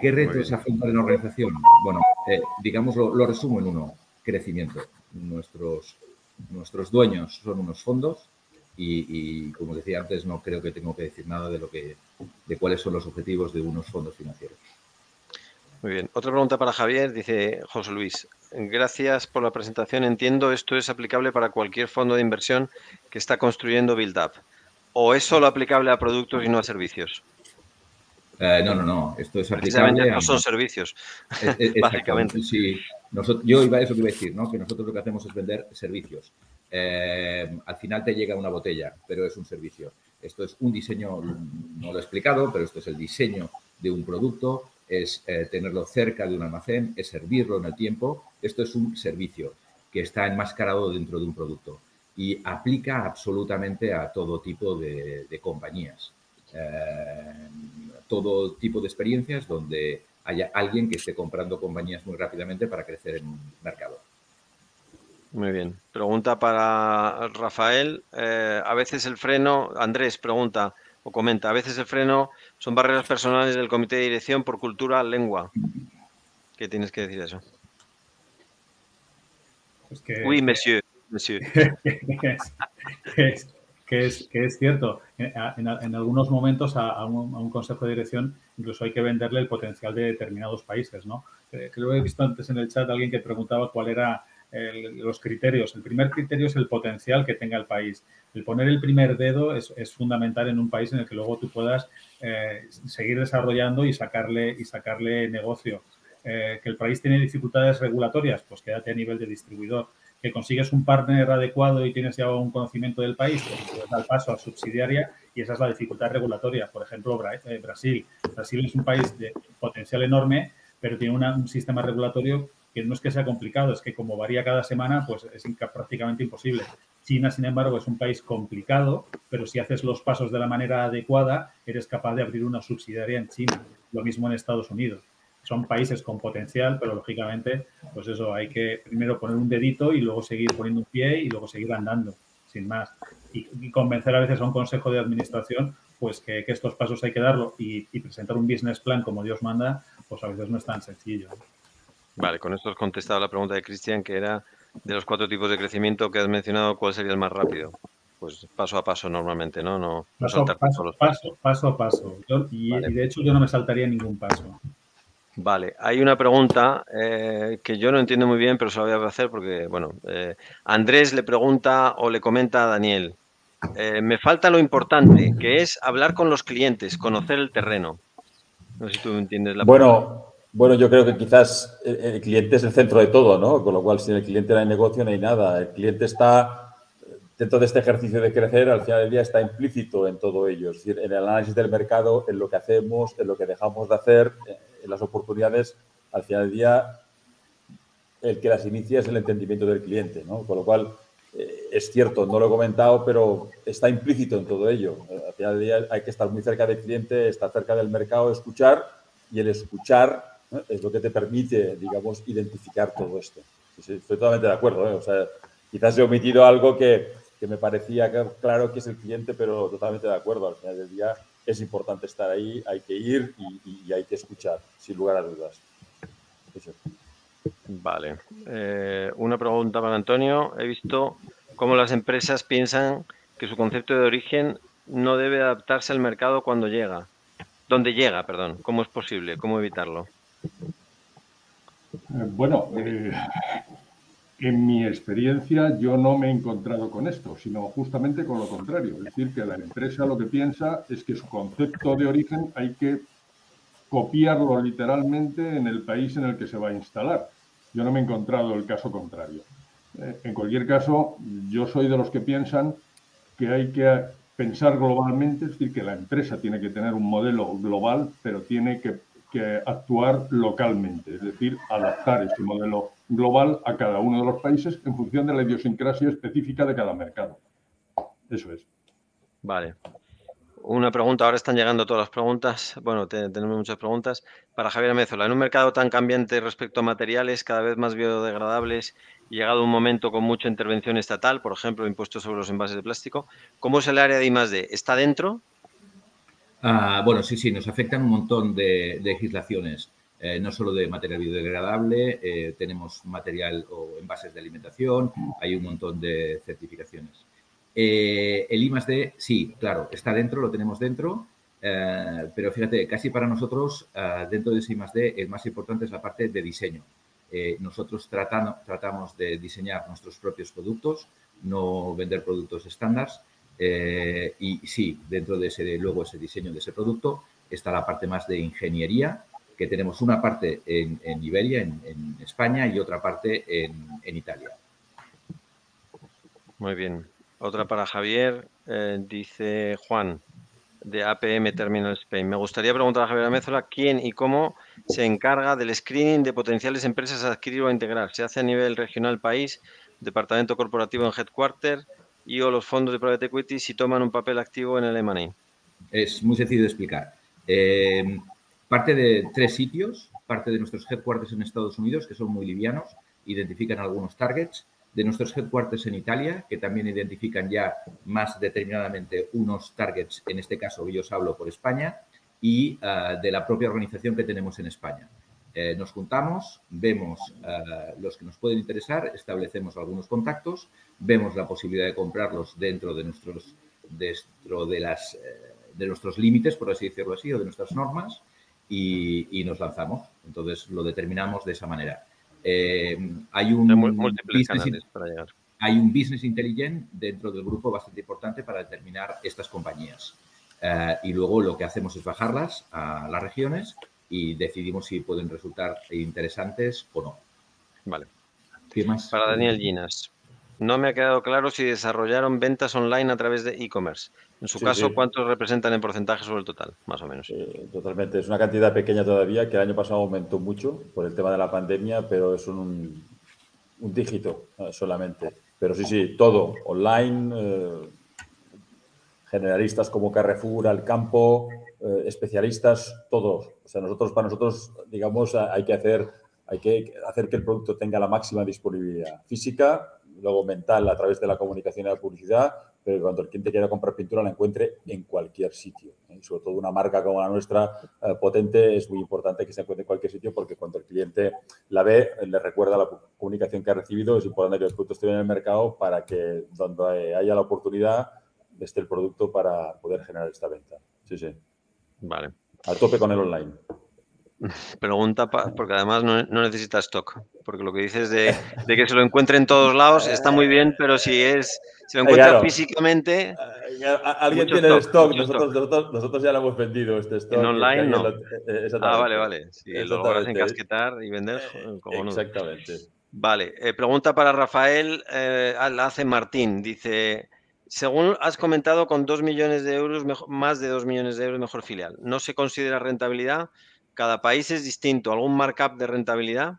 ¿Qué retos afronta la organización? Bueno, digamos, lo resumo en uno, crecimiento. Nuestros dueños son unos fondos y, como decía antes, no creo que tengo que decir nada de cuáles son los objetivos de unos fondos financieros. Muy bien. Otra pregunta para Javier, dice José Luis. Gracias por la presentación. Entiendo, esto es aplicable para cualquier fondo de inversión que está construyendo Build Up. ¿O es solo aplicable a productos y no a servicios? No. Esto es aplicable no son servicios, básicamente. Sí. Yo iba a eso que iba a decir, ¿no? Que nosotros lo que hacemos es vender servicios. Al final te llega una botella, pero es un servicio. Esto es un diseño, no lo he explicado, pero esto es el diseño de un producto, es tenerlo cerca de un almacén, es servirlo en el tiempo. Esto es un servicio que está enmascarado dentro de un producto y aplica absolutamente a todo tipo de compañías. Todo tipo de experiencias donde haya alguien que esté comprando compañías muy rápidamente para crecer en un mercado. Muy bien. Pregunta para Rafael. A veces el freno, Andrés pregunta o comenta, a veces el freno son barreras personales del comité de dirección por cultura, lengua. ¿Qué tienes que decir de eso? Pues que, oui, monsieur. Que es cierto. En algunos momentos a un consejo de dirección incluso hay que venderle el potencial de determinados países, ¿no? Creo que he visto antes en el chat a alguien que preguntaba cuál era los criterios. El primer criterio es el potencial que tenga el país. El poner el primer dedo es fundamental en un país en el que luego tú puedas seguir desarrollando y sacarle negocio. Que el país tiene dificultades regulatorias, pues quédate a nivel de distribuidor. Que consigues un partner adecuado y tienes ya un conocimiento del país, pues puedes dar paso a subsidiaria y esa es la dificultad regulatoria. Por ejemplo, Brasil. Brasil es un país de potencial enorme, pero tiene un sistema regulatorio que no es que sea complicado, es que como varía cada semana, pues es prácticamente imposible. China, sin embargo, es un país complicado, pero si haces los pasos de la manera adecuada, eres capaz de abrir una subsidiaria en China. Lo mismo en Estados Unidos. Son países con potencial, pero lógicamente, pues eso, hay que primero poner un dedito y luego seguir poniendo un pie y luego seguir andando, sin más. Y convencer a veces a un consejo de administración, pues que estos pasos hay que darlo y presentar un business plan como Dios manda, pues a veces no es tan sencillo. Vale, con esto has contestado la pregunta de Cristian, que era de los 4 tipos de crecimiento que has mencionado, ¿cuál sería el más rápido? Pues paso a paso normalmente, ¿no? No paso a paso. Vale. Y de hecho yo no me saltaría ningún paso. Vale, hay una pregunta que yo no entiendo muy bien, pero se la voy a hacer porque, bueno, Andrés le pregunta o le comenta a Daniel, me falta lo importante, que es hablar con los clientes, conocer el terreno. No sé si tú entiendes la pregunta. Bueno, yo creo que quizás el cliente es el centro de todo, ¿no? Con lo cual, sin el cliente no hay negocio, no hay nada. El cliente está, dentro de este ejercicio de crecer, al final del día está implícito en todo ello. Es decir, en el análisis del mercado, en lo que hacemos, en lo que dejamos de hacer, en las oportunidades, al final del día el que las inicia es el entendimiento del cliente, ¿no? Con lo cual, es cierto, no lo he comentado, pero está implícito en todo ello. Al final del día hay que estar muy cerca del cliente, estar cerca del mercado, escuchar, y el escuchar, ¿no?, es lo que te permite, digamos, identificar todo esto. Sí, estoy totalmente de acuerdo, ¿eh? O sea, quizás he omitido algo que me parecía claro que es el cliente, pero totalmente de acuerdo. Al final del día es importante estar ahí, hay que ir y hay que escuchar, sin lugar a dudas. Sí. Vale. Una pregunta para Antonio. He visto cómo las empresas piensan que su concepto de origen no debe adaptarse al mercado cuando llega. Donde llega, perdón. ¿Cómo es posible? ¿Cómo evitarlo? Bueno, en mi experiencia yo no me he encontrado con esto, sino justamente con lo contrario. Es decir, que la empresa lo que piensa es que su concepto de origen hay que copiarlo literalmente en el país en el que se va a instalar. Yo no me he encontrado el caso contrario. En cualquier caso, yo soy de los que piensan que hay que pensar globalmente, es decir, que la empresa tiene que tener un modelo global, pero tiene que actuar localmente, es decir, adaptar este modelo global a cada uno de los países en función de la idiosincrasia específica de cada mercado. Eso es. Vale. Una pregunta, ahora están llegando todas las preguntas. Bueno, tenemos muchas preguntas. Para Javier Amézola, en un mercado tan cambiante respecto a materiales, cada vez más biodegradables y llegado un momento con mucha intervención estatal, por ejemplo, impuestos sobre los envases de plástico, ¿cómo es el área de I+D? ¿Está dentro? Bueno, sí, nos afectan un montón de legislaciones, no solo de material biodegradable, tenemos material o envases de alimentación, hay un montón de certificaciones. El I+D, sí, claro, está dentro, lo tenemos dentro, pero fíjate, casi para nosotros, dentro de ese I+D, el más importante es la parte de diseño. Nosotros tratamos de diseñar nuestros propios productos, no vender productos estándares. Y sí, dentro de luego ese diseño de ese producto está la parte más de ingeniería, que tenemos una parte en Iberia, en España, y otra parte en Italia. Muy bien. Otra para Javier, dice Juan, de APM Terminal Spain. Me gustaría preguntar a Javier Amézola quién y cómo se encarga del screening de potenciales empresas a adquirir o a integrar. ¿Se hace a nivel regional, país, departamento corporativo en headquarter y o los fondos de private equity si toman un papel activo en el M&A? Es muy sencillo de explicar. Parte de 3 sitios, parte de nuestros headquarters en Estados Unidos, que son muy livianos, identifican algunos targets, de nuestros headquarters en Italia, que también identifican ya más determinadamente unos targets, en este caso yo os hablo por España, y de la propia organización que tenemos en España. Nos juntamos, vemos los que nos pueden interesar, establecemos algunos contactos, vemos la posibilidad de comprarlos dentro de nuestros límites, por así decirlo así, o de nuestras normas, y nos lanzamos. Entonces, lo determinamos de esa manera. Hay múltiples canales para llegar. Hay un business intelligent dentro del grupo bastante importante para determinar estas compañías. Y luego lo que hacemos es bajarlas a las regiones y decidimos si pueden resultar interesantes o no. Vale. ¿Qué más? Para Daniel Ginas. No me ha quedado claro si desarrollaron ventas online a través de e-commerce. En su caso, sí. ¿cuántos representan en porcentaje sobre el total? Más o menos. Totalmente. Es una cantidad pequeña todavía, que el año pasado aumentó mucho por el tema de la pandemia, pero es un dígito solamente. Pero sí, todo. Online, generalistas como Carrefour, Alcampo, especialistas, todos. O sea, para nosotros, digamos, hay que hacer que el producto tenga la máxima disponibilidad física, luego mental a través de la comunicación y la publicidad, pero cuando el cliente quiera comprar pintura la encuentre en cualquier sitio. Y sobre todo una marca como la nuestra, potente, es muy importante que se encuentre en cualquier sitio, porque cuando el cliente la ve, le recuerda la comunicación que ha recibido. Es importante que los productos estén en el mercado para que donde haya la oportunidad esté el producto para poder generar esta venta. Sí. Vale. A tope con el online. Pregunta, porque además no necesita stock, porque lo que dices de que se lo encuentre en todos lados está muy bien, pero si lo encuentra físicamente... Alguien tiene el stock, nosotros ya lo hemos vendido, este stock. En online no. Exactamente. Vale. Si lo logras encasquetar y vender, cojonudo. Exactamente. Vale, pregunta para Rafael, la hace Martín, dice... Según has comentado, con 2 millones de euros, más de 2 millones de euros, mejor filial. ¿No se considera rentabilidad? cada país es distinto. ¿Algún markup de rentabilidad?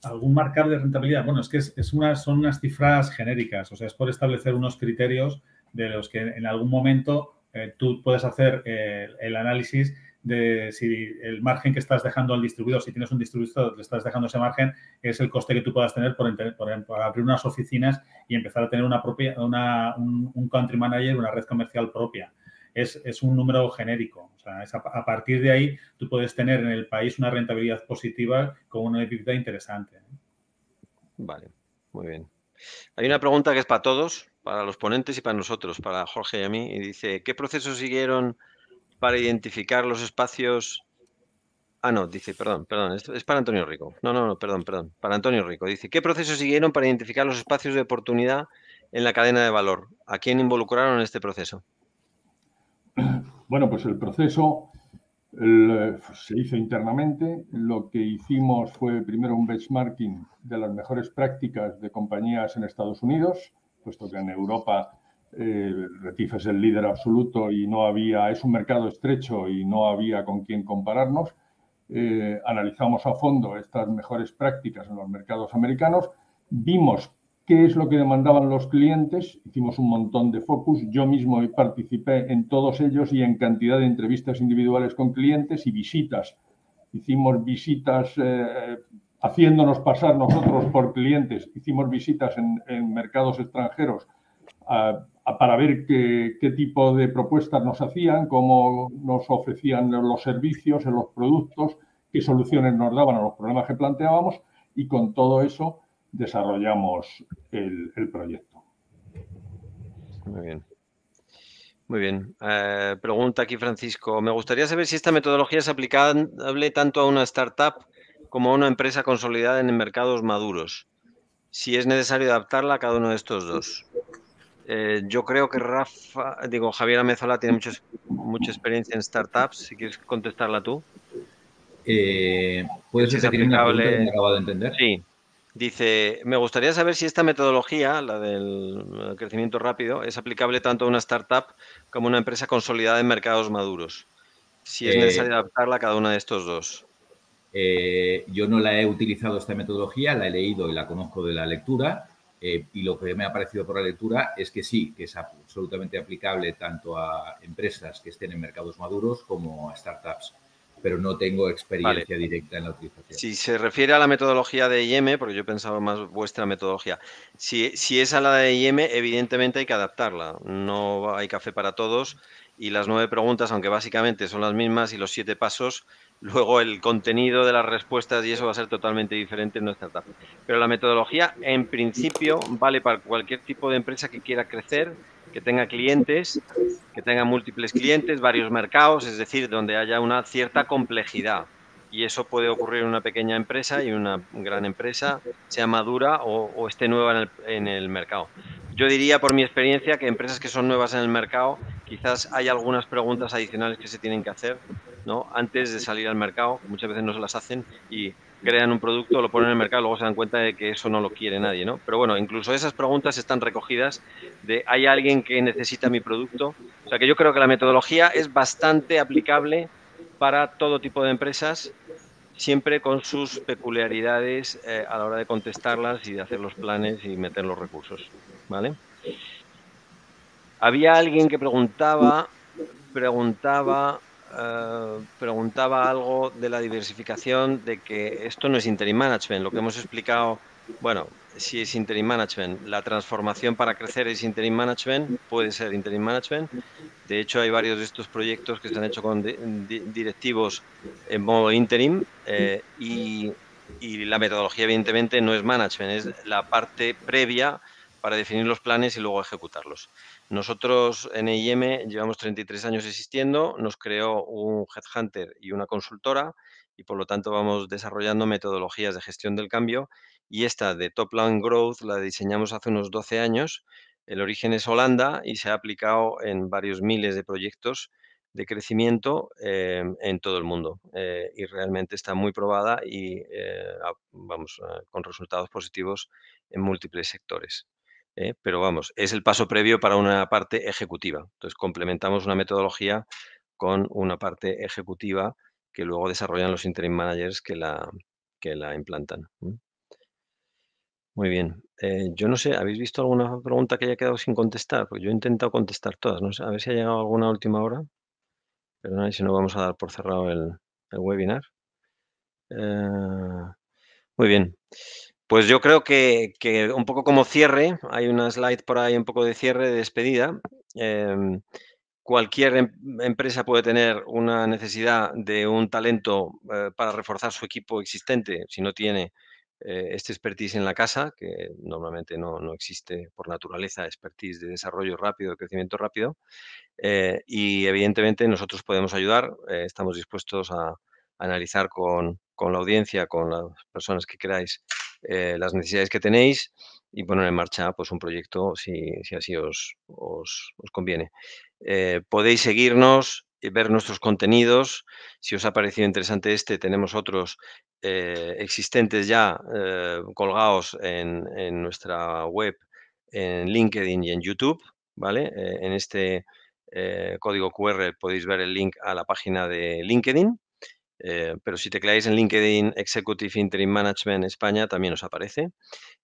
¿Algún markup de rentabilidad? Bueno, es que son unas cifras genéricas, o sea, es por establecer unos criterios de los que en algún momento tú puedes hacer el análisis de si el margen que estás dejando al distribuidor, si tienes un distribuidor, le estás dejando ese margen, es el coste que tú puedas tener por abrir unas oficinas y empezar a tener un country manager, una red comercial propia. Es un número genérico. O sea, a partir de ahí tú puedes tener en el país una rentabilidad positiva con una EBITDA interesante. Vale, muy bien. Hay una pregunta que es para todos, para los ponentes y para nosotros, para Jorge y a mí, y dice, ¿qué procesos siguieron para identificar los espacios? Ah, no, dice, perdón, esto es para Antonio Rico. No, perdón, para Antonio Rico. Dice, ¿qué procesos siguieron para identificar los espacios de oportunidad en la cadena de valor? ¿A quién involucraron en este proceso? Bueno, pues el proceso se hizo internamente. Lo que hicimos fue primero un benchmarking de las mejores prácticas de compañías en Estados Unidos, puesto que en Europa Retief es el líder absoluto y es un mercado estrecho y no había con quién compararnos. Analizamos a fondo estas mejores prácticas en los mercados americanos, vimos qué es lo que demandaban los clientes, hicimos un montón de focus, yo mismo participé en todos ellos y en cantidad de entrevistas individuales con clientes y visitas. Hicimos visitas haciéndonos pasar nosotros por clientes, hicimos visitas en mercados extranjeros para ver qué tipo de propuestas nos hacían, cómo nos ofrecían los servicios, los productos, qué soluciones nos daban a los problemas que planteábamos y con todo eso desarrollamos el proyecto. Muy bien. Muy bien. Pregunta aquí Francisco. Me gustaría saber si esta metodología es aplicable tanto a una startup como a una empresa consolidada en mercados maduros. Si es necesario adaptarla a cada uno de estos dos. Yo creo que Javier Amezola tiene mucha experiencia en startups. Si quieres contestarla tú. ¿Puedes repetir la pregunta que me acabo de entender? Sí. Dice, me gustaría saber si esta metodología, la del crecimiento rápido, es aplicable tanto a una startup como a una empresa consolidada en mercados maduros. Si es necesario adaptarla a cada uno de estos dos. Yo no la he utilizado esta metodología, la he leído y la conozco de la lectura. Y lo que me ha parecido por la lectura es que sí, que es absolutamente aplicable tanto a empresas que estén en mercados maduros como a startups, pero no tengo experiencia directa en la utilización. Si se refiere a la metodología de IM, porque yo pensaba más vuestra metodología, si es a la de IM, evidentemente hay que adaptarla. No hay café para todos y las 9 preguntas, aunque básicamente son las mismas y los 7 pasos, luego el contenido de las respuestas y eso va a ser totalmente diferente en nuestra etapa. Pero la metodología, en principio, vale para cualquier tipo de empresa que quiera crecer, que tenga clientes, que tenga múltiples clientes, varios mercados, es decir, donde haya una cierta complejidad. Y eso puede ocurrir en una pequeña empresa y una gran empresa, sea madura o esté nueva en el mercado. Yo diría, por mi experiencia, que empresas que son nuevas en el mercado, quizás hay algunas preguntas adicionales que se tienen que hacer, ¿no? Antes de salir al mercado, que muchas veces no se las hacen y crean un producto, lo ponen en el mercado y luego se dan cuenta de que eso no lo quiere nadie, ¿no? Pero bueno, incluso esas preguntas están recogidas de ¿hay alguien que necesita mi producto? O sea que yo creo que la metodología es bastante aplicable para todo tipo de empresas, siempre con sus peculiaridades a la hora de contestarlas y de hacer los planes y meter los recursos, ¿vale? Había alguien que preguntaba algo de la diversificación, de que esto no es interim management, lo que hemos explicado, bueno, si es interim management, la transformación para crecer es interim management, puede ser interim management. De hecho, hay varios de estos proyectos que se han hecho con directivos en modo interim y la metodología, evidentemente, no es management, es la parte previa para definir los planes y luego ejecutarlos. Nosotros en EIM llevamos 33 años existiendo, nos creó un headhunter y una consultora y por lo tanto vamos desarrollando metodologías de gestión del cambio y esta de Top Line Growth la diseñamos hace unos 12 años. El origen es Holanda y se ha aplicado en varios miles de proyectos de crecimiento en todo el mundo y realmente está muy probada y con resultados positivos en múltiples sectores. Pero vamos, es el paso previo para una parte ejecutiva. Entonces complementamos una metodología con una parte ejecutiva que luego desarrollan los interim managers que la implantan. Muy bien. Yo no sé, ¿habéis visto alguna pregunta que haya quedado sin contestar? Pues yo he intentado contestar todas. No sé, a ver si ha llegado alguna última hora. Perdona, y si no vamos a dar por cerrado el webinar. Muy bien. Pues yo creo que un poco como cierre, hay una slide por ahí un poco de cierre, de despedida. Cualquier empresa puede tener una necesidad de un talento para reforzar su equipo existente si no tiene este expertise en la casa, que normalmente no existe por naturaleza, expertise de desarrollo rápido, de crecimiento rápido. Y evidentemente nosotros podemos ayudar, estamos dispuestos a analizar con la audiencia, con las personas que queráis, las necesidades que tenéis y poner en marcha pues, un proyecto si así os conviene. Podéis seguirnos y ver nuestros contenidos. Si os ha parecido interesante tenemos otros existentes ya colgados en nuestra web, en LinkedIn y en YouTube, ¿vale? En este código QR podéis ver el link a la página de LinkedIn. Pero si tecleáis en LinkedIn Executive Interim Management España también os aparece.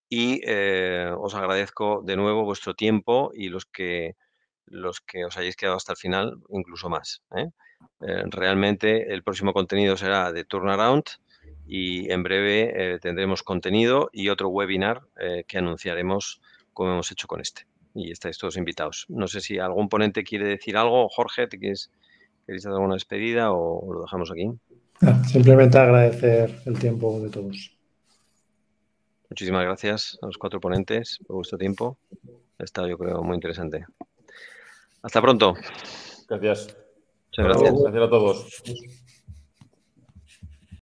Y os agradezco de nuevo vuestro tiempo y los que os hayáis quedado hasta el final, incluso más. Realmente el próximo contenido será de Turnaround y en breve tendremos contenido y otro webinar que anunciaremos como hemos hecho con este. Y estáis todos invitados. No sé si algún ponente quiere decir algo. Jorge, ¿queréis hacer alguna despedida o lo dejamos aquí? Simplemente agradecer el tiempo de todos. Muchísimas gracias a los 4 ponentes por vuestro tiempo. Ha estado, yo creo, muy interesante. Hasta pronto. Gracias. Muchas gracias. Gracias a todos.